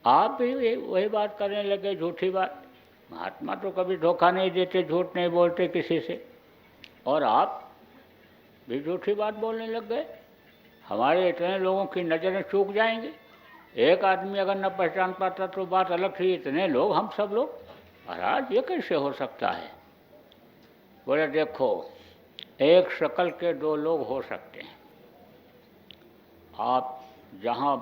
आप भी वही बात करने लगे, झूठी बात। महात्मा तो कभी धोखा नहीं देते, झूठ नहीं बोलते किसी से, और आप भी झूठी बात बोलने लग गए। हमारे इतने लोगों की नज़रें चूक जाएंगी। एक आदमी अगर न पहचान पाता तो बात अलग थी, इतने लोग, हम सब लोग, महाराज ये कैसे हो सकता है। बोले देखो, एक शक्ल के 2 लोग हो सकते हैं। आप जहाँ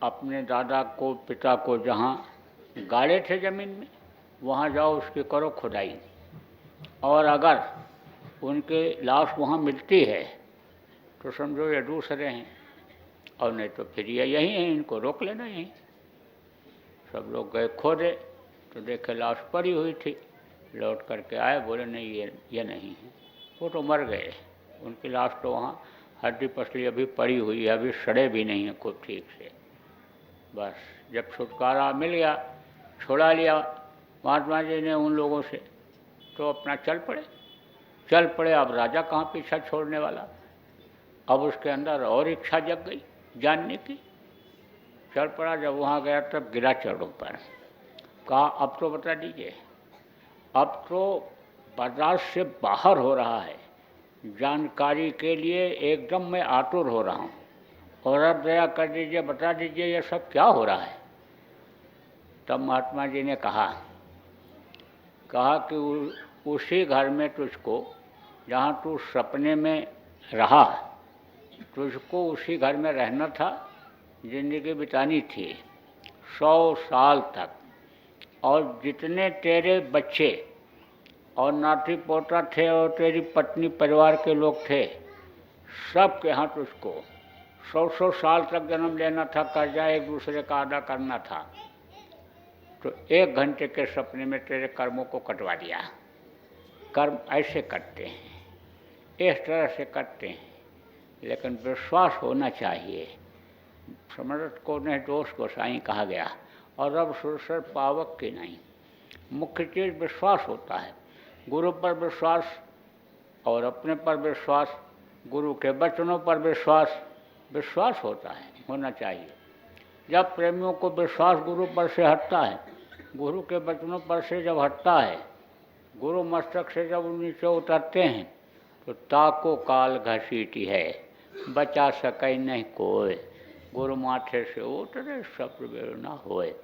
अपने दादा को, पिता को जहाँ गाड़े थे ज़मीन में, वहाँ जाओ, उसकी करो खुदाई, और अगर उनकी लाश वहाँ मिलती है तो समझो ये दूसरे हैं, और नहीं तो फिर ये यही हैं, इनको रोक लेना यहीं। सब लोग गए खोदे तो देखे लाश पड़ी हुई थी। लौट करके आए, बोले नहीं ये नहीं है, वो तो मर गए। उनकी लाश तो वहाँ हड्डी पसली अभी पड़ी हुई है, अभी सड़े भी नहीं है खूब ठीक से। बस जब छुटकारा मिल गया, छोड़ा लिया महात्मा जी ने उन लोगों से, तो अपना चल पड़े। अब राजा कहाँ पीछा छोड़ने वाला। अब उसके अंदर और इच्छा जग गई जानने की। चल पड़ा, जब वहाँ गया तब गिरा चढ़ों पर। कहा अब तो बता दीजिए, अब तो बर्दाश्त से बाहर हो रहा है, जानकारी के लिए एकदम मैं आतुर हो रहा हूँ, और अब दया कर दीजिए, बता दीजिए ये सब क्या हो रहा है। तब महात्मा जी ने कहा कि उसी घर में तुझको, जहाँ तू सपने में रहा, तुझको उसी घर में रहना था, जिंदगी बितानी थी 100 साल तक, और जितने तेरे बच्चे और नाती पोता थे और तेरी पत्नी परिवार के लोग थे, सब के यहाँ तुझको 100 साल तक जन्म लेना था, कर्जा एक दूसरे का अदा करना था। तो 1 घंटे के सपने में तेरे कर्मों को कटवा दिया। कर्म ऐसे करते हैं, इस तरह से करते हैं, लेकिन विश्वास होना चाहिए। समर्थ को नहीं दोष गोसाई कहा गया, और अब सुरसर पावक की नहीं। मुख्य चीज़ विश्वास होता है, गुरु पर विश्वास और अपने पर विश्वास, गुरु के वचनों पर विश्वास होता है, होना चाहिए। जब प्रेमियों को विश्वास गुरु पर से हटता है, गुरु के वचनों पर से जब हटता है, गुरु मस्तक से जब नीचे उतरते हैं, तो ताको काल घसीटी है, बचा सके नहीं कोई, गुरु माथे से उतरे सब ना होए।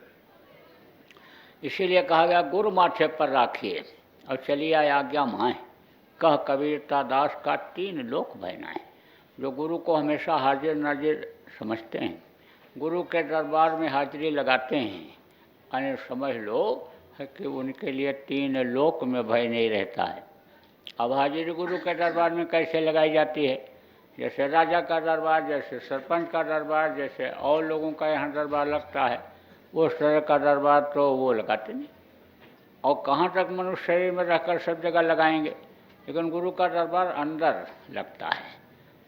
इसीलिए कहा गया गुरु माथे पर राखिए और चलिए आज्ञा माए, कह कबीरता दास का 3 लोक भयनाए। जो गुरु को हमेशा हाजिर नाजिर समझते हैं, गुरु के दरबार में हाजिरी लगाते हैं, यानी समझ लो कि उनके लिए 3 लोक में भय नहीं रहता है। अब हाजिरी गुरु के दरबार में कैसे लगाई जाती है? जैसे राजा का दरबार, जैसे सरपंच का दरबार, जैसे और लोगों का यहाँ दरबार लगता है, उस तरह का दरबार तो वो लगाते नहीं। और कहाँ तक मनुष्य शरीर में रहकर सब जगह लगाएंगे, लेकिन गुरु का दरबार अंदर लगता है,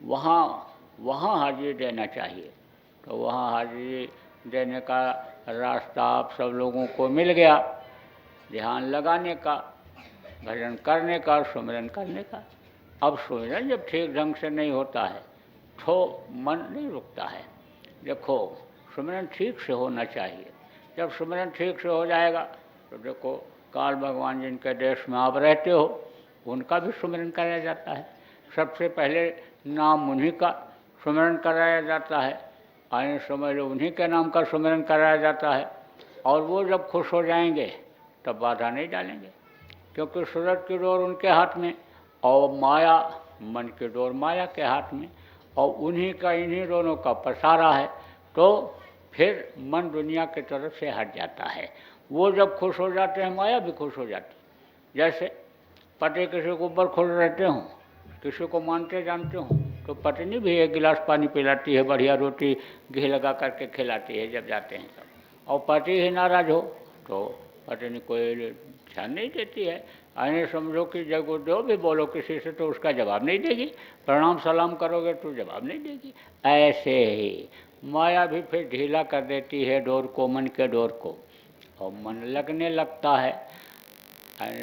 वहाँ हाजिरी देना चाहिए। तो वहाँ हाजिरी देने का रास्ता आप सब लोगों को मिल गया, ध्यान लगाने का, भजन करने का, सुमिरन करने का। अब सुमिरन जब ठीक ढंग से नहीं होता है तो मन नहीं रुकता है। देखो सुमिरन ठीक से होना चाहिए। जब सुमिरन ठीक से हो जाएगा तो देखो काल भगवान जिनके देश में आप रहते हो, उनका भी सुमिरन कराया जाता है। सबसे पहले नाम उन्हीं का सुमिरन कराया जाता है, आने समझ लो उन्हीं के नाम का सुमिरन कराया जाता है। और वो जब खुश हो जाएंगे तब बाधा नहीं डालेंगे, क्योंकि सूरज की डोर उनके हाथ में और माया मन की डोर माया के हाथ में, और उन्हीं का इन्हीं दोनों का पसारा है। तो फिर मन दुनिया की तरफ से हट जाता है। वो जब खुश हो जाते हैं, माया भी खुश हो जाती है। जैसे पति किसी के ऊपर खुश रहते हों, किसी को मानते जानते हों, तो पत्नी भी 1 गिलास पानी पिलाती है, बढ़िया रोटी घी लगा करके खिलाती है जब जाते हैं तब। और पति ही नाराज हो तो पत्नी कोई ध्यान नहीं देती है। आने समझो कि जब जो भी बोलो किसी से तो उसका जवाब नहीं देगी, प्रणाम सलाम करोगे तो जवाब नहीं देगी। ऐसे ही माया भी फिर ढीला कर देती है डोर को, मन के डोर को, और मन लगने लगता है,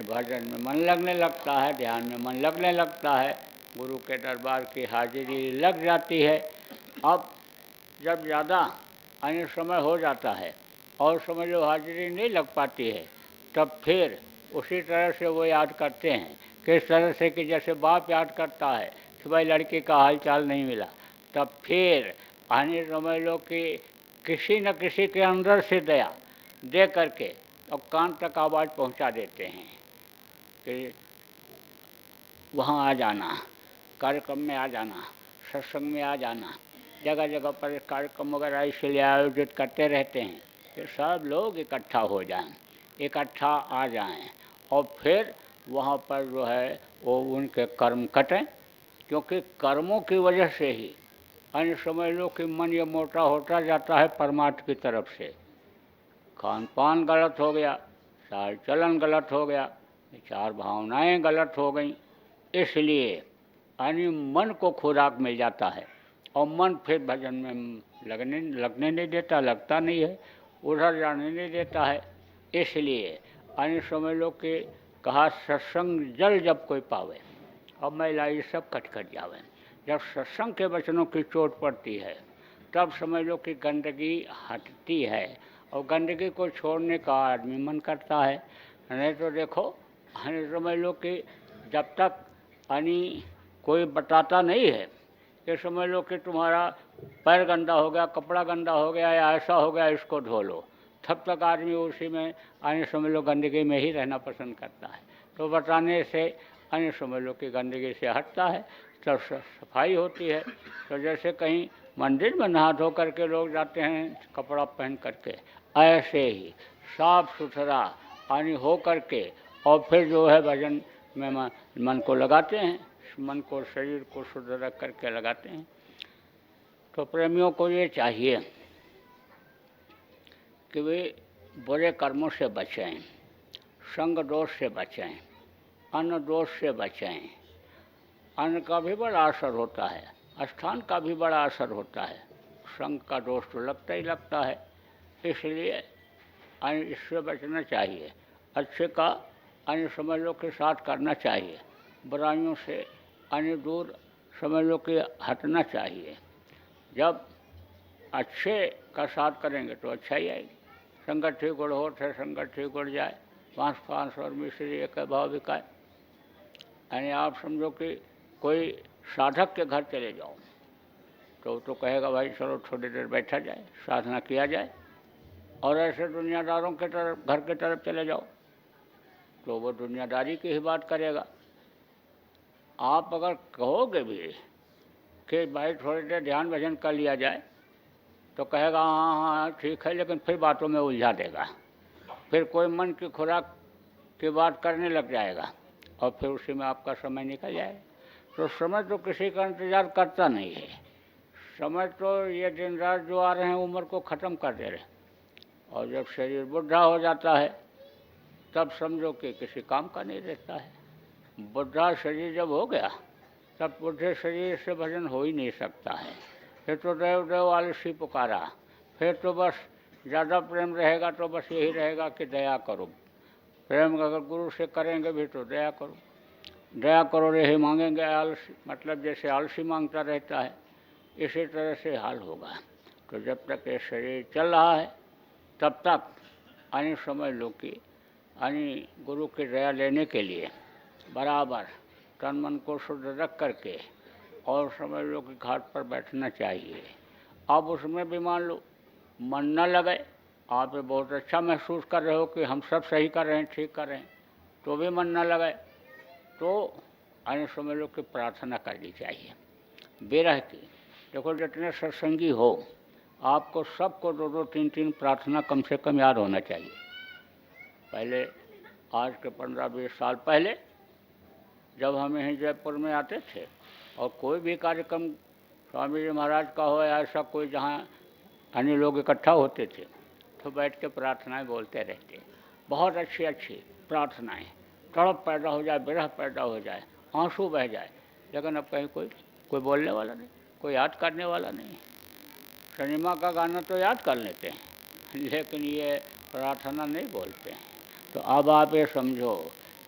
भजन में मन लगने लगता है, ध्यान में मन लगने लगता है, गुरु के दरबार की हाजिरी लग जाती है। अब जब ज़्यादा अन्य समय हो जाता है और समझ लो हाजिरी नहीं लग पाती है, तब फिर उसी तरह से वो याद करते हैं, किस तरह से कि जैसे बाप याद करता है कि भाई लड़की का हाल चाल नहीं मिला, तब फिर आने समझ लो कि किसी न किसी के अंदर से दया दे करके और कान तक आवाज़ पहुंचा देते हैं कि वहाँ आ जाना, कार्यक्रम में आ जाना, सत्संग में आ जाना। जगह जगह पर कार्यक्रम वगैरह इसलिए आयोजित करते रहते हैं कि सब लोग इकट्ठा हो जाएं, इकट्ठा आ जाएं, और फिर वहाँ पर जो है वो उनके कर्म कटें, क्योंकि कर्मों की वजह से ही अन्य समझ लो कि मन ये मोटा होता जाता है परमात्मा की तरफ से। खान पान गलत हो गया, चाल चलन गलत हो गया, विचार भावनाएं गलत हो गई, इसलिए यानी मन को खुराक मिल जाता है और मन फिर भजन में लगने नहीं देता, लगता नहीं है, उधर जाने नहीं देता है। इसलिए यानी समझ लो कि कहा सत्संग जल जब कोई पावे और मैला ये सब कट जावे। जब सत्संग के वचनों की चोट पड़ती है तब समझ लो कि गंदगी हटती है, और गंदगी को छोड़ने का आदमी मन करता है। नहीं तो देखो समझ लो कि जब तक यानी कोई बताता नहीं है कि समझ लो कि तुम्हारा पैर गंदा हो गया, कपड़ा गंदा हो गया या ऐसा हो गया, इसको धो लो, तब तक आदमी उसी में अन्य समझ लो गंदगी में ही रहना पसंद करता है। तो बताने से अन्य समझ लो कि गंदगी से हटता है। तब सफाई होती है। तो जैसे कहीं मंदिर में नहा धो करके लोग जाते हैं कपड़ा पहन करके, ऐसे ही साफ सुथरा पानी हो करके और फिर जो है भजन में मन को लगाते हैं, मन को शरीर को शुद्ध रख करके लगाते हैं। तो प्रेमियों को ये चाहिए कि वे बुरे कर्मों से बचें, संग दोष से बचें, अन्न दोष से बचें। अन्न का भी बड़ा असर होता है, स्थान का भी बड़ा असर होता है, संग का दोष तो लगता ही लगता है। इसलिए इससे बचना चाहिए। अच्छे का अन्य समझों के साथ करना चाहिए, बुराइयों से अन्य दूर समझों के हटना चाहिए। जब अच्छे का साथ करेंगे तो अच्छा ही आएगी। संगत ही गुड़ होत है, संगत ही गुड़ जाए, बांस फांस और मिश्री एक भाव बिकाए। यानी आप समझो कि कोई साधक के घर चले जाओ तो कहेगा भाई चलो थोड़ी देर बैठा जाए, साधना किया जाए। और ऐसे दुनियादारों के तरफ घर के तरफ चले जाओ तो वो दुनियादारी की ही बात करेगा। आप अगर कहोगे भी कि भाई थोड़ी देर ध्यान भजन कर लिया जाए तो कहेगा हाँ हाँ ठीक है, लेकिन फिर बातों में उलझा देगा, फिर कोई मन की खुराक की बात करने लग जाएगा और फिर उसी में आपका समय निकल जाएगा। तो समय तो किसी का इंतज़ार करता नहीं है। समय तो ये दिन रात जो आ रहे हैं उम्र को ख़त्म कर दे रहे हैं। और जब शरीर बुढ़ा हो जाता है तब समझो कि किसी काम का नहीं रहता है। बुढ़ा शरीर जब हो गया तब बुढ़े शरीर से भजन हो ही नहीं सकता है। फिर तो देव देव आलसी पुकारा, फिर तो बस ज़्यादा प्रेम रहेगा तो बस यही रहेगा कि दया करो। प्रेम अगर गुरु से करेंगे भी तो दया करो, दया करो यही मांगेंगे। आलसी मतलब जैसे आलसी मांगता रहता है, इसी तरह से हाल होगा। तो जब तक ये शरीर चल रहा है तब तक अन्य समझ लो कि अन्य गुरु की दया लेने के लिए बराबर तन मन को शुद्ध रख करके और समझ लो कि घाट पर बैठना चाहिए। अब उसमें भी मान लो मन न लगे, आप बहुत अच्छा महसूस कर रहे हो कि हम सब सही कर रहे हैं, ठीक कर रहे हैं, तो भी मन न लगे तो अन्य समझ लो कि प्रार्थना करनी चाहिए विरह की। देखो जितने सत्संगी हो आपको सबको 2-2, 3-3 प्रार्थना कम से कम याद होना चाहिए। पहले आज के 15-20 साल पहले जब हम यहीं जयपुर में आते थे और कोई भी कार्यक्रम स्वामी जी महाराज का हो या ऐसा कोई जहाँ अन्य लोग इकट्ठा होते थे तो बैठ के प्रार्थनाएं बोलते रहते। बहुत अच्छी अच्छी प्रार्थनाएं, तड़प पैदा हो जाए, विरह पैदा हो जाए, आंसू बह जाए, लेकिन अब कहीं कोई बोलने वाला नहीं, कोई याद करने वाला नहीं। सिनेमा का गाना तो याद कर लेते हैं लेकिन ये प्रार्थना नहीं बोलते हैं। तो अब आप ये समझो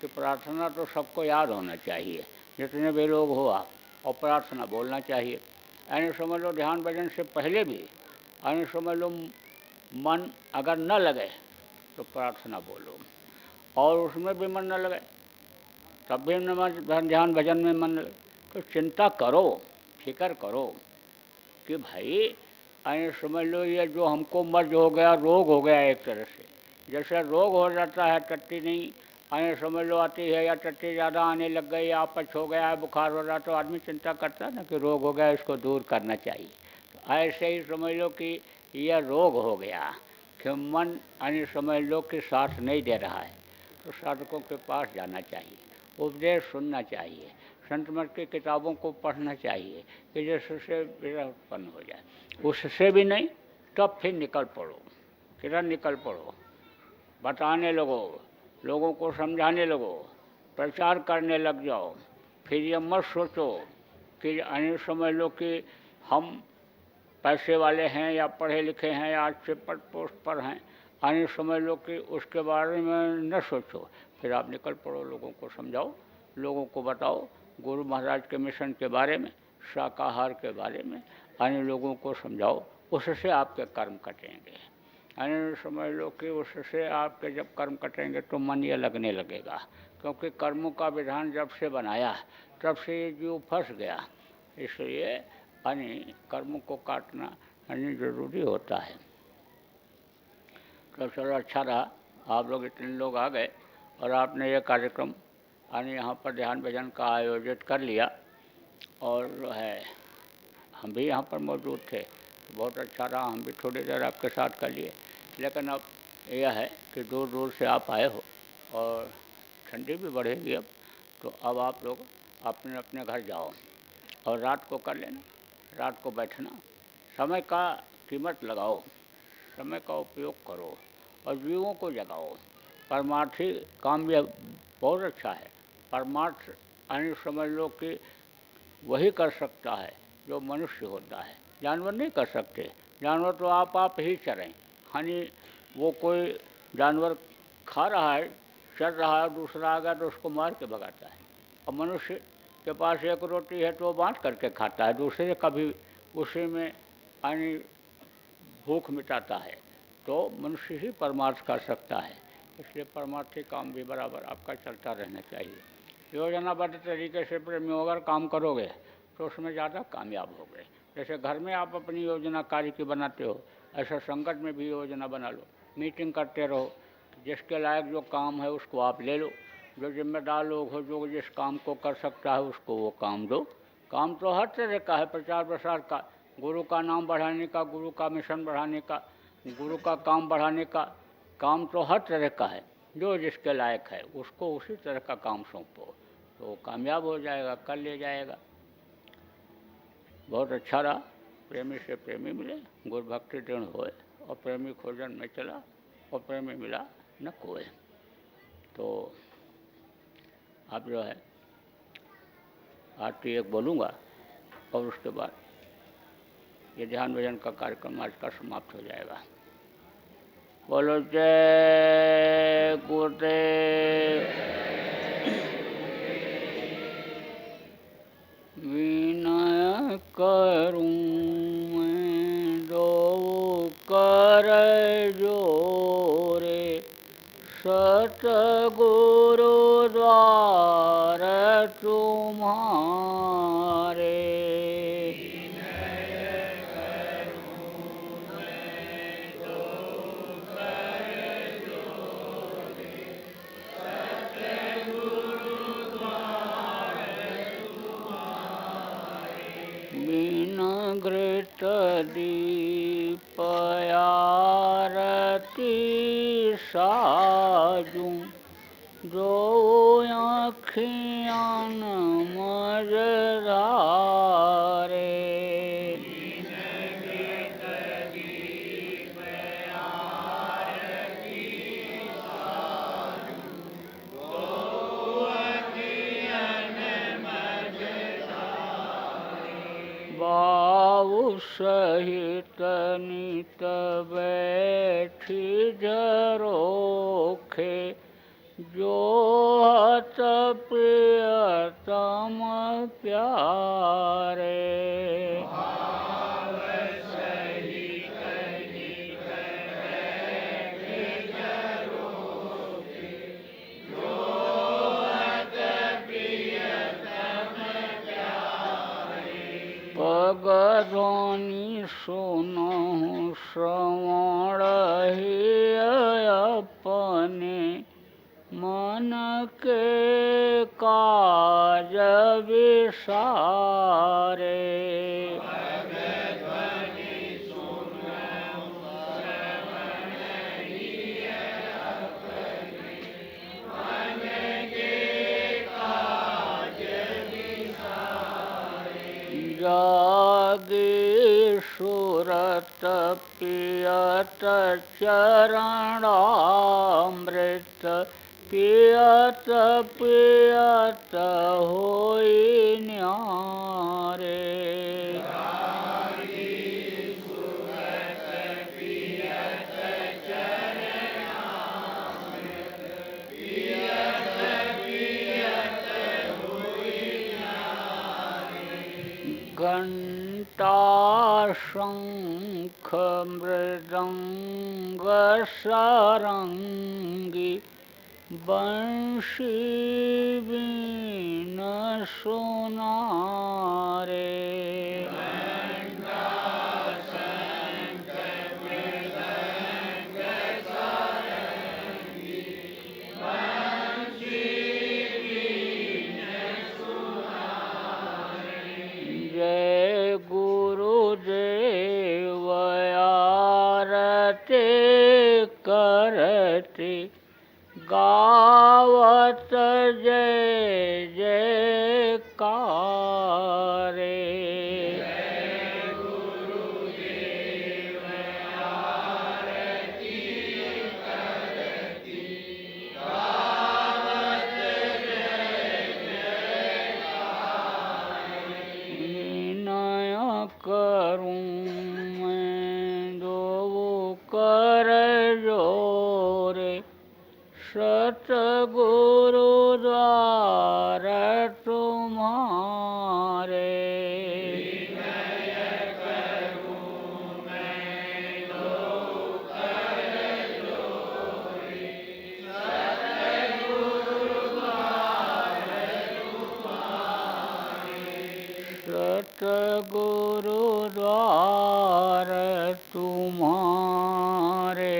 कि प्रार्थना तो सबको याद होना चाहिए, जितने भी लोग हो आप, और प्रार्थना बोलना चाहिए। यानी समझ लो ध्यान भजन से पहले भी यानी समझ लो मन अगर न लगे तो प्रार्थना बोलो, और उसमें भी मन न लगे तब भी ध्यान भजन में मन लगे तो चिंता करो, फिक्र करो कि भाई यानी समझ लो ये जो हमको मर्ज हो गया, रोग हो गया एक तरह से। जैसे रोग हो जाता है, टट्टी नहीं यानी समझ लो आती है या टट्टी ज़्यादा आने लग गई, आपच हो गया है, बुखार हो रहा, तो आदमी चिंता करता है ना कि रोग हो गया, इसको दूर करना चाहिए। तो ऐसे ही समझ लो कि यह रोग हो गया कि मन यानी समझ लो कि साथ नहीं दे रहा है, तो साधकों के पास जाना चाहिए, उपदेश सुनना चाहिए, संत मत की किताबों को पढ़ना चाहिए कि जिससे विरह उत्पन्न हो जाए। उससे भी नहीं तब फिर निकल पड़ो, किधर निकल पड़ो, बताने लगो, लोगों को समझाने लगो, प्रचार करने लग जाओ। फिर ये मत सोचो कि अन्य समझ लो कि हम पैसे वाले हैं या पढ़े लिखे हैं या अच्छे पद पोस्ट पर हैं, अन्य समझ लो कि उसके बारे में न सोचो। फिर आप निकल पड़ो, लोगों को समझाओ, लोगों को बताओ गुरु महाराज के मिशन के बारे में, शाकाहार के बारे में, अन्य लोगों को समझाओ, उससे आपके कर्म कटेंगे। अन्य समझ लो कि उससे आपके जब कर्म कटेंगे तो मन ये लगने लगेगा, क्योंकि कर्मों का विधान जब से बनाया तब से ये जीव फंस गया। इसलिए अन्य कर्मों को काटना अन्य जरूरी होता है। तो चलो अच्छा रहा, आप लोग इतने लोग आ गए और आपने ये कार्यक्रम यानी यहाँ पर ध्यान भजन का आयोजित कर लिया। और जो है हम भी यहाँ पर मौजूद थे, बहुत अच्छा रहा, हम भी थोड़ी देर आपके साथ कर लिए। लेकिन अब यह है कि दूर दूर से आप आए हो और ठंडी भी बढ़ेगी अब, तो अब आप लोग अपने अपने घर जाओ और रात को कर लेना, रात को बैठना, समय का कीमत लगाओ, समय का उपयोग करो और जीवों को जगाओ। परमार्थी काम भी बहुत अच्छा है। परमार्थ यानी समझ लो कि वही कर सकता है जो मनुष्य होता है, जानवर नहीं कर सकते। जानवर तो आप ही चरें, यानी वो कोई जानवर खा रहा है, चल रहा है, दूसरा आ गया तो उसको मार के भगाता है। और मनुष्य के पास एक रोटी है तो वो बांट करके खाता है, दूसरे कभी उसी में यानी भूख मिटाता है। तो मनुष्य ही परमार्थ कर सकता है, इसलिए परमार्थी काम भी बराबर आपका चलता रहना चाहिए। योजनाबद्ध तरीके से प्रेमियों अगर काम करोगे तो उसमें ज़्यादा कामयाब होगे। जैसे घर में आप अपनी योजना कार्य की बनाते हो, ऐसा संकट में भी योजना बना लो, मीटिंग करते रहो, जिसके लायक जो काम है उसको आप ले लो, जो जिम्मेदार लोग हो, जो जिस काम को कर सकता है उसको वो काम दो। काम तो हर तरह का है, प्रचार प्रसार का, गुरु का नाम बढ़ाने का, गुरु का मिशन बढ़ाने का, गुरु का काम बढ़ाने का, काम तो हर तरह का है। जो जिसके लायक है उसको उसी तरह का काम सौंपो तो वो कामयाब हो जाएगा, कर ले जाएगा। बहुत अच्छा रहा, प्रेमी से प्रेमी मिले, गुरु भक्ति दृढ़ होए, और प्रेमी खोजन में चला और प्रेमी मिला न कोई। तो अब जो है आरती एक बोलूँगा और उसके बाद ये ध्यान भजन का कार्यक्रम आज का समाप्त हो जाएगा। बोलो जय गुरुदेव। विनय करूं मैं दो कर जोरे, सतगुरु द्वार तुम्हारे। घृत दीप आरती साजूं, जो आँखियाँ मझधारे। बाबू सहित नित बैठी झरोखे, जो हत प्रियतम प्यारे। पग ध्वनि सुनहु श्रवण ही अपने, मन के काज विसारे। जागे सुरत पियत चरणामृत, पियत पियत होई न्यारे। घंटा शंख मृदंग सारंगी, बंशी बीन सुनारे। करते करते गावत जय जयकारे। करूं मैं दो कर जोरे, सतगुरु द्वारा तुम्हारे। सतगुरु द्वार तुम्हारे।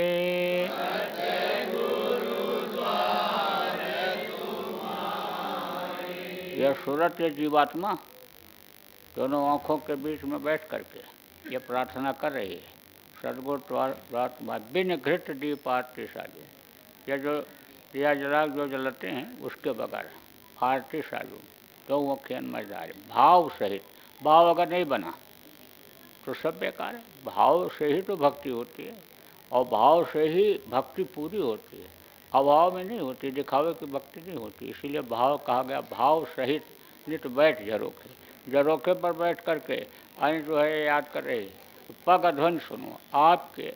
यह सूरत ये जीवात्मा दोनों आँखों के बीच में बैठ करके ये प्रार्थना कर रही है, सदगुरु द्वारा बिन घृत दीप आरती साजू। ये जो दिया जला जो जलते हैं उसके बगैर आरती साजू तो वो खेन मजदार भाव सहित। भाव अगर नहीं बना तो सब बेकार है। भाव से ही तो भक्ति होती है और भाव से ही भक्ति पूरी होती है। अभाव में नहीं होती, दिखावे की भक्ति नहीं होती। इसीलिए भाव कहा गया, भाव सहित नित बैठ झरोखे। झरोखे पर बैठ करके अन्य जो है याद कर रहे पग ध्वनि सुनो, आपके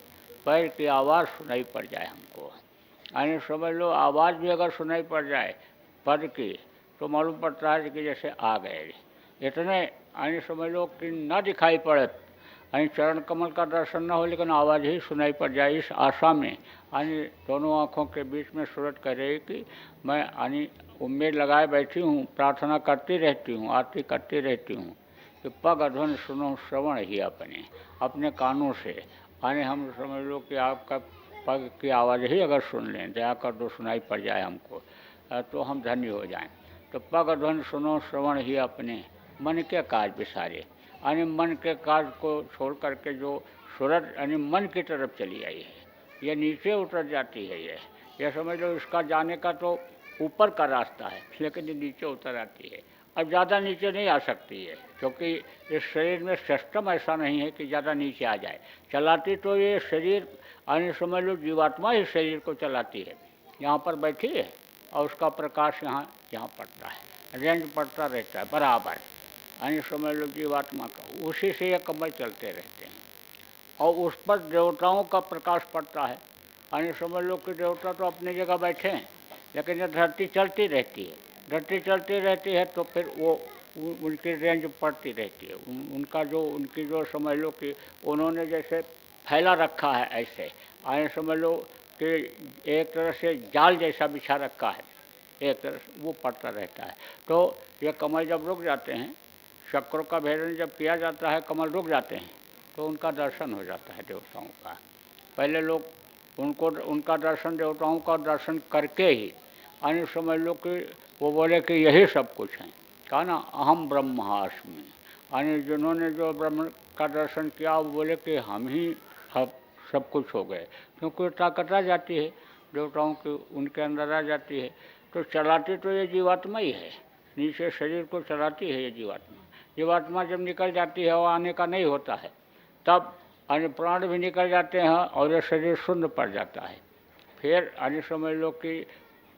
पैर की आवाज़ सुनाई पड़ जाए हमको। अन्य समझ लो आवाज़ भी अगर सुनाई पड़ जाए पद की तो मालूम पड़ता है कि जैसे आ गए। इतने अन्य समझ लो कि न दिखाई पड़े, अन्य चरण कमल का दर्शन न हो लेकिन आवाज़ ही सुनाई पड़ जाए, इस आशा में अन्य दोनों आँखों के बीच में सूरत कह रही कि मैं अन्य उम्मीद लगाए बैठी हूँ, प्रार्थना करती रहती हूँ, आरती करती रहती हूँ कि पग ध्वनि सुनो श्रवण ही अपने अपने कानों से। अन्य हम समझ लो कि आपका पग की आवाज़ ही अगर सुन लें, दया कर दो सुनाई पड़ जाए हमको तो हम धन्य हो जाएं। तो पग ध्वनि सुनो श्रवण ही अपने मन के काज विसारे। यानी मन के काज को छोड़ करके जो सूरत यानी मन की तरफ चली आई है, ये नीचे उतर जाती है। ये समझ लो इसका जाने का तो ऊपर का रास्ता है लेकिन ये नीचे उतर आती है। अब ज़्यादा नीचे नहीं आ सकती है क्योंकि इस शरीर में सिस्टम ऐसा नहीं है कि ज़्यादा नीचे आ जाए। चलाती तो ये शरीर यानी समझ लो जीवात्मा ही शरीर को चलाती है। यहाँ पर बैठी है और उसका प्रकाश यहाँ पड़ता है, रेंज पड़ता रहता है बराबर। यानी समझ लो जीवात्मा का उसी से ये कमल चलते रहते हैं और उस पर देवताओं का प्रकाश पड़ता है। यानी समझ लो कि देवता तो अपनी जगह बैठे हैं लेकिन जब धरती चलती रहती है, धरती चलती रहती है तो फिर वो उनकी रेंज पड़ती रहती है। उनकी जो समझ लो कि उन्होंने जैसे फैला रखा है ऐसे, यानी समझ लो कि एक तरह से जाल जैसा बिछा रखा है, एक तरह से वो पड़ता रहता है। तो ये कमल जब रुक जाते हैं, चक्रों का भेदन जब किया जाता है, कमल रुक जाते हैं तो उनका दर्शन हो जाता है देवताओं का। पहले लोग उनका दर्शन देवताओं का दर्शन करके ही अन्य समझ लो कि वो बोले कि यही सब कुछ है। कहा ना अहम ब्रह्मास्मि, यानी जिन्होंने जो ब्रह्म का दर्शन किया वो बोले कि हम ही सब कुछ हो गए, क्योंकि ताकत आ जाती है देवताओं की, उनके अंदर आ जाती है। तो चलाती तो ये जीवात्मा ही है, नीचे शरीर को चलाती है ये जीवात्मा। जीवात्मा जब निकल जाती है वो आने का नहीं होता है, तब अन्य प्राण भी निकल जाते हैं और ये शरीर शून्य पड़ जाता है। फिर अन्य समझ लो कि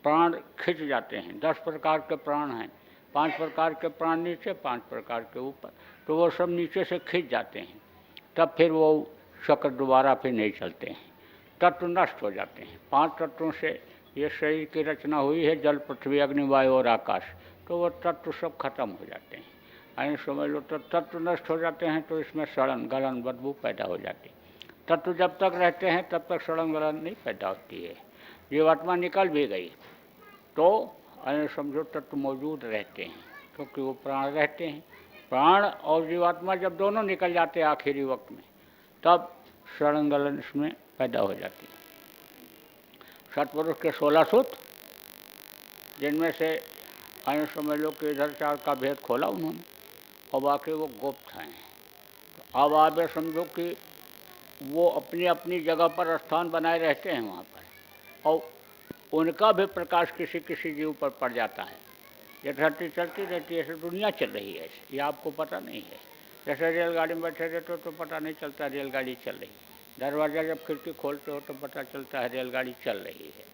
प्राण खिंच जाते हैं। 10 प्रकार के प्राण हैं, 5 प्रकार के प्राण नीचे, 5 प्रकार के ऊपर, तो वो सब नीचे से खिंच जाते हैं। तब फिर वो चक्र दोबारा फिर नहीं चलते हैं, तत्व नष्ट हो जाते हैं। 5 तत्वों से ये शरीर की रचना हुई है, जल पृथ्वी अग्नि वायु और आकाश, तो वो तत्व सब खत्म हो जाते हैं। यानी समझ लो तो तत्व नष्ट हो जाते हैं तो इसमें सड़न गलन बदबू पैदा हो जाती है। तत्व जब तक रहते हैं तब तक सड़न गलन नहीं पैदा होती है। जीवात्मा निकल भी गई तो अन्य समझो तत्व मौजूद रहते हैं क्योंकि वो प्राण रहते हैं। प्राण और जीवात्मा जब दोनों निकल जाते हैं आखिरी वक्त में, तब सड़न गलन इसमें पैदा हो जाती है। सतपुरुष के 16 सूत्र, जिनमें से अन्य समझ लो कि इधर 4 का भेद खोला उन्होंने और बाकी वो गुप्त हैं। तो अब आप ये समझो कि वो अपनी अपनी जगह पर स्थान बनाए रहते हैं वहाँ पर, और उनका भी प्रकाश किसी किसी जीव पर पड़ जाता है। ये धरती चलती रहती है, ऐसे दुनिया चल रही है, ये आपको पता नहीं है। जैसे रेलगाड़ी में बैठे रहते हो तो पता नहीं चलता रेलगाड़ी चल रही है, दरवाज़ा जब खिड़की खोलते हो तो पता चलता है रेलगाड़ी चल रही है।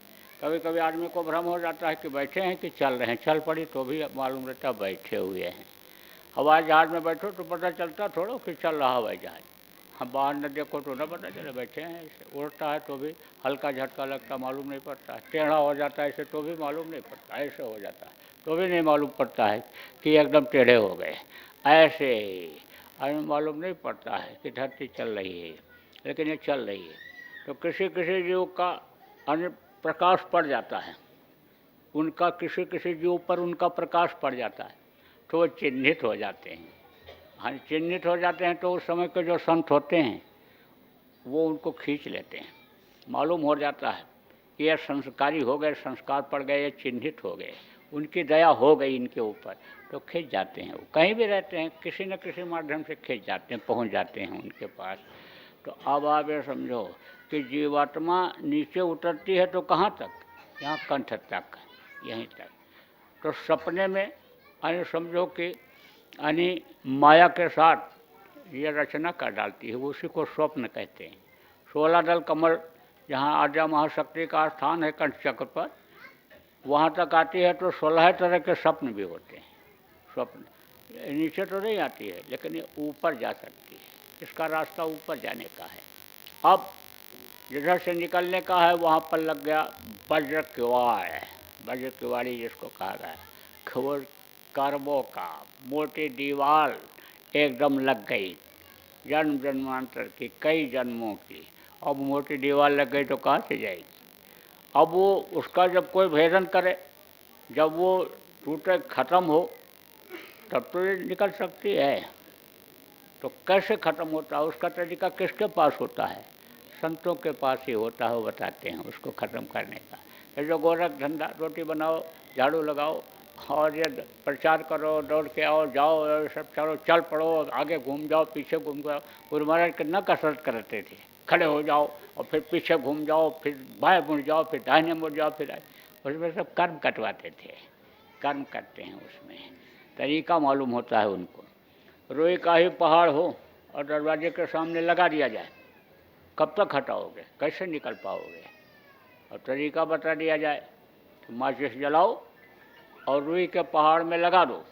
कभी कभी आदमी को भ्रम हो जाता है कि बैठे हैं कि चल रहे हैं, चल पड़ी तो भी मालूम रहता बैठे हुए हैं। हवाई जहाज़ में बैठो तो पता चलता थोड़ा कि चल रहा हवाई जहाज़, हम बाहर न देखो तो न पता चले बैठे हैं। ऐसे उड़ता है तो भी हल्का झटका लगता मालूम नहीं पड़ता है, टेढ़ा हो जाता है ऐसे तो भी मालूम नहीं पड़ता, ऐसे हो जाता है तो भी नहीं मालूम पड़ता है कि एकदम टेढ़े हो गए। ऐसे हमें मालूम नहीं पड़ता है कि धरती चल रही है, लेकिन ये चल रही है। तो किसी किसी जीव का अन्य प्रकाश पड़ जाता है, उनका किसी किसी जीव पर उनका प्रकाश पड़ जाता है तो वो चिन्हित हो जाते हैं। हाँ, चिन्हित हो जाते हैं तो उस समय के जो संत होते हैं वो उनको खींच लेते हैं, मालूम हो जाता है कि यह संस्कारी हो गए, संस्कार पड़ गए, ये चिन्हित हो गए, उनकी दया हो गई इनके ऊपर, तो खींच जाते हैं। वो कहीं भी रहते हैं किसी न किसी माध्यम से खींच जाते हैं, पहुंच जाते हैं उनके पास। तो अब आप ये समझो कि जीवात्मा नीचे उतरती है तो कहाँ तक, यहाँ कंठ तक, यहीं तक। तो सपने में यानी समझो कि यानी माया के साथ ये रचना कर डालती है, उसी को स्वप्न कहते हैं। 16 दल कमल जहाँ आद्या महाशक्ति का स्थान है कंठ चक्र पर, वहाँ तक आती है तो 16 तरह के स्वप्न भी होते हैं। स्वप्न नीचे तो नहीं आती है, लेकिन ये ऊपर जा सकती है, इसका रास्ता ऊपर जाने का है। अब जिधर से निकलने का है वहाँ पर लग गया वज्र किवाड़, वज्र किवाड़ी जिसको कहा गया, खबर कर्मों का मोटी दीवार एकदम लग गई, जन्म जन्मांतर की, कई जन्मों की। अब मोटी दीवार लग गई तो कहाँ से जाएगी। अब वो उसका जब कोई भेदन करे, जब वो टूटे ख़त्म हो तब तो ये निकल सकती है। तो कैसे ख़त्म होता है, उसका तरीका किसके पास होता है, संतों के पास ही होता है, वो बताते हैं उसको ख़त्म करने का। ये जो गोरख धंधा, रोटी बनाओ, झाड़ू लगाओ और ये प्रचार करो, दौड़ के आओ, जाओ, और सब चलो, चल पड़ो, आगे घूम जाओ, पीछे घूम जाओ। गुरु महाराज कितना कसरत करते थे, खड़े हो जाओ और फिर पीछे घूम जाओ, फिर बाएं मुड़ जाओ, फिर दाहिने मुड़ जाओ, फिर उसमें सब कर्म कटवाते थे। कर्म करते हैं उसमें, तरीका मालूम होता है उनको। रोई का ही पहाड़ हो और दरवाजे के सामने लगा दिया जाए, कब तक हटाओगे, कैसे निकल पाओगे। और तरीका बता दिया जाए कि माचिस जलाओ और रुई के पहाड़ में लगा दो,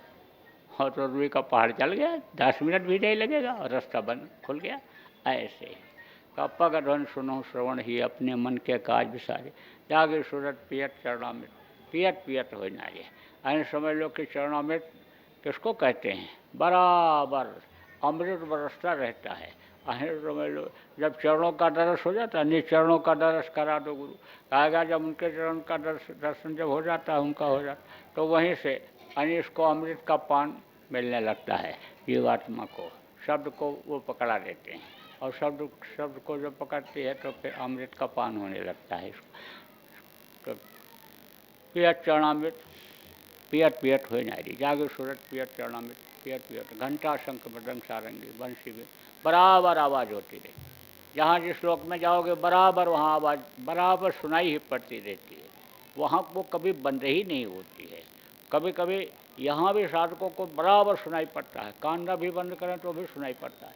और तो रुई का पहाड़ जल गया, 10 मिनट भी नहीं लगेगा और रास्ता बंद खुल गया। ऐसे पग ध्वन सुनो श्रवण ही अपने मन के काज विसारे, जागे सूरत पियत चरणामृत, पियत पियत हो नारे। ऐसे समझ लो कि चरणामृत किसको कहते हैं, बराबर अमृत बरसता रहता है। समझ लो जब चरणों का दर्श हो जाता है, नहीं चरणों का दर्श करा दो गुरु, कहेगा जब उनके चरण का दर्शन जब हो जाता है, उनका हो जाता, तो वहीं से अनिश को अमृत का पान मिलने लगता है। जीवात्मा को, शब्द को वो पकड़ा देते हैं, और शब्द को जब पकड़ती है तो फिर अमृत का पान होने लगता है इसको। तो पियत चरणामृत, पियत पियत हो नारी, जागे सूरत पियत चरणामृत, पियत पियत। घंटा शंख मृदंग सारंगी बंसी में बराबर आवाज़ होती रही, जहाँ जिस श्लोक में जाओगे बराबर वहाँ आवाज़ बराबर सुनाई ही पड़ती रहती है, वहाँ वो कभी बंद ही नहीं होती है। कभी कभी यहाँ भी साधकों को बराबर सुनाई पड़ता है, कान ना भी बंद करें तो भी सुनाई पड़ता है,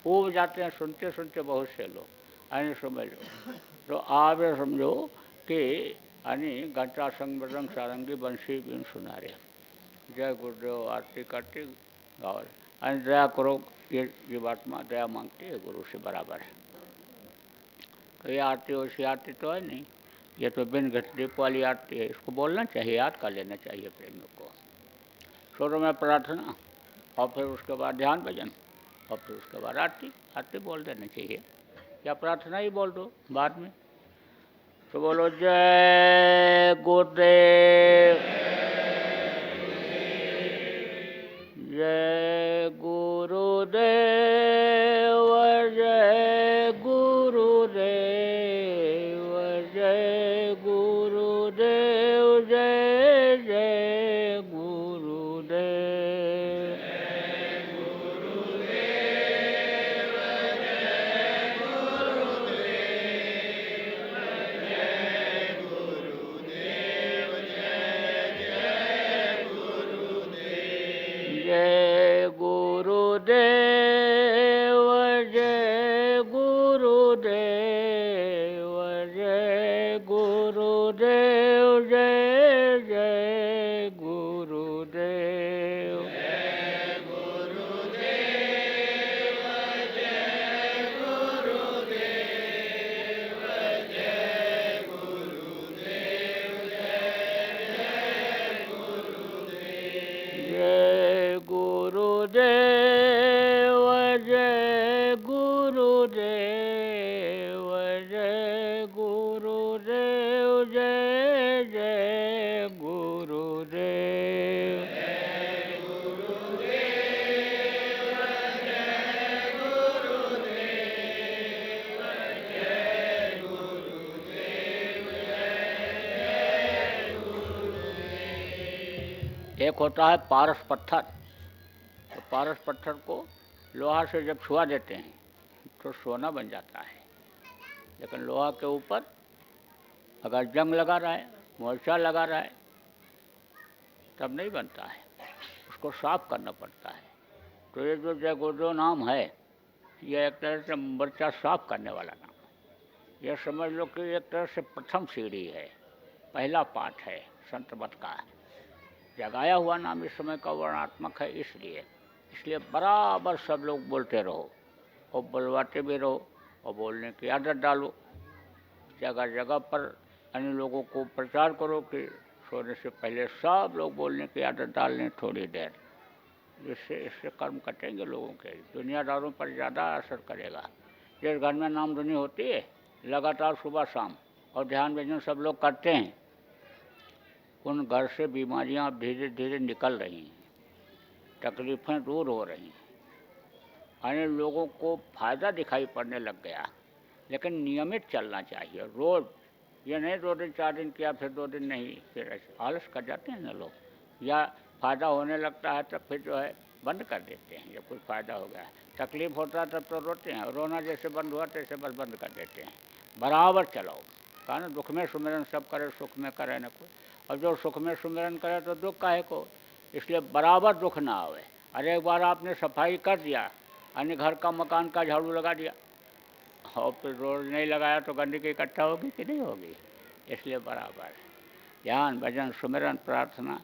ऊब जाते हैं सुनते सुनते बहुत से लोग। यानी समझ लो, तो आप ये समझो कि यानी घंटा संग मृदंग सारंगी बंसी बिन सुनारे, जय गुरुदेव आरती करती गाओ। यानी दया करो, ये जीवात्मा दया मांगती है गुरु से बराबर। तो ये आरती वैसी आरती तो है नहीं, ये तो बिन घट दीप वाली आरती है, इसको बोलना चाहिए, याद कर लेना चाहिए प्रेमियों को। शुरू में प्रार्थना और फिर उसके बाद ध्यान भजन और फिर उसके बाद आरती, आरती बोल देना चाहिए, या प्रार्थना ही बोल दो बाद में। तो बोलो जय गुरुदेव, जय गुरुदेव, जय गुरुदेव, जय गुरुदेव, जय जय गुरुदेव। जय गुरुदेव, जय गुरुदेव, एक होता है पारस पत्थर। तो पारस पत्थर को लोहा से जब छुआ देते हैं तो सोना बन जाता है, लेकिन लोहा के ऊपर अगर जंग लगा रहा है, मोर्चा लगा रहा है, तब नहीं बनता है, उसको साफ करना पड़ता है। तो ये जो जय गुरुदेव नाम है, यह एक तरह से मोर्चा साफ करने वाला नाम है। यह समझ लो कि एक तरह से प्रथम सीढ़ी है, पहला पाठ है संत मत का। जगाया हुआ नाम इस समय का वर्णात्मक है, इसलिए बराबर सब लोग बोलते रहो और बुलवाते भी रहो और बोलने की आदत डालो। जगह जगह पर अन्य लोगों को प्रचार करो कि सोने से पहले सब लोग बोलने की आदत डाल लें थोड़ी देर। इससे कर्म कटेंगे लोगों के, दुनियादारों पर ज़्यादा असर करेगा। जिस घर में नाम धुनी होती है लगातार सुबह शाम और ध्यान भजन सब लोग करते हैं, उन घर से बीमारियां अब धीरे धीरे निकल रही हैं, तकलीफ़ें दूर हो रही हैं, अन्य लोगों को फ़ायदा दिखाई पड़ने लग गया। लेकिन नियमित चलना चाहिए रोज़, ये नहीं 2 दिन 4 दिन किया फिर 2 दिन नहीं, फिर ऐसे आलस कर जाते हैं ना लोग, या फ़ायदा होने लगता है तब फिर जो है बंद कर देते हैं। जब कुछ फ़ायदा हो गया, तकलीफ़ होता है तब तो रोते हैं, रोना जैसे बंद हुआ तैसे बस बंद कर देते हैं। बराबर चलाओ, कहा ना दुख में सुमिरन सब करे सुख में करे न कोई। और जो सुख में सुमिरन करे तो दुख काहे को, इसलिए बराबर दुख ना आवे। अरे एक बार आपने सफाई कर दिया, अन्य घर का मकान का झाड़ू लगा दिया और फिर रोज नहीं लगाया तो गंदगी इकट्ठा होगी कि नहीं होगी। इसलिए बराबर ध्यान भजन सुमिरन प्रार्थना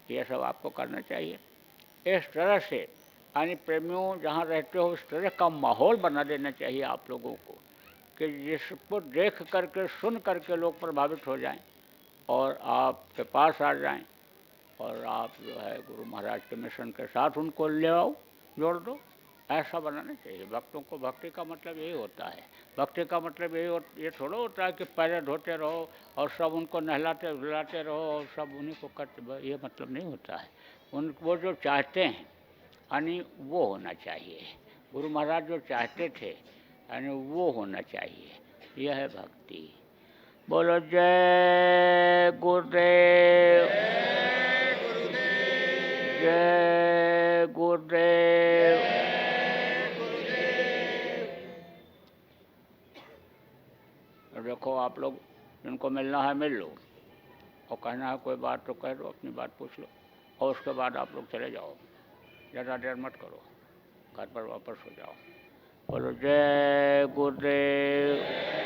ये सब आपको करना चाहिए। इस तरह से यानी प्रेमियों जहाँ रहते हो उस तरह का माहौल बना देना चाहिए आप लोगों को कि जिसको देख करके सुन करके लोग प्रभावित हो जाएं और आपके पास आ जाएं, और आप जो है गुरु महाराज के मिशन के साथ उनको ले आओ, जोड़ दो। ऐसा बनाना चाहिए। भक्तों को भक्ति का मतलब यही होता है। भक्ति का मतलब ये थोड़ा होता है कि पैर धोते रहो और सब उनको नहलाते धुलाते रहो और सब उन्हीं को करते, ये मतलब नहीं होता है। वो जो चाहते हैं यानी वो होना चाहिए। गुरु महाराज जो चाहते थे यानी वो होना चाहिए। यह है भक्ति। बोलो जय गुरुदेव, जय गुरुदेव। देखो आप लोग जिनको मिलना है मिल लो, और कहना है कोई बात तो कह दो, अपनी बात पूछ लो, और उसके बाद आप लोग चले जाओ, ज़्यादा देर मत करो, घर पर वापस हो जाओ। बोलो जय गुरुदेव।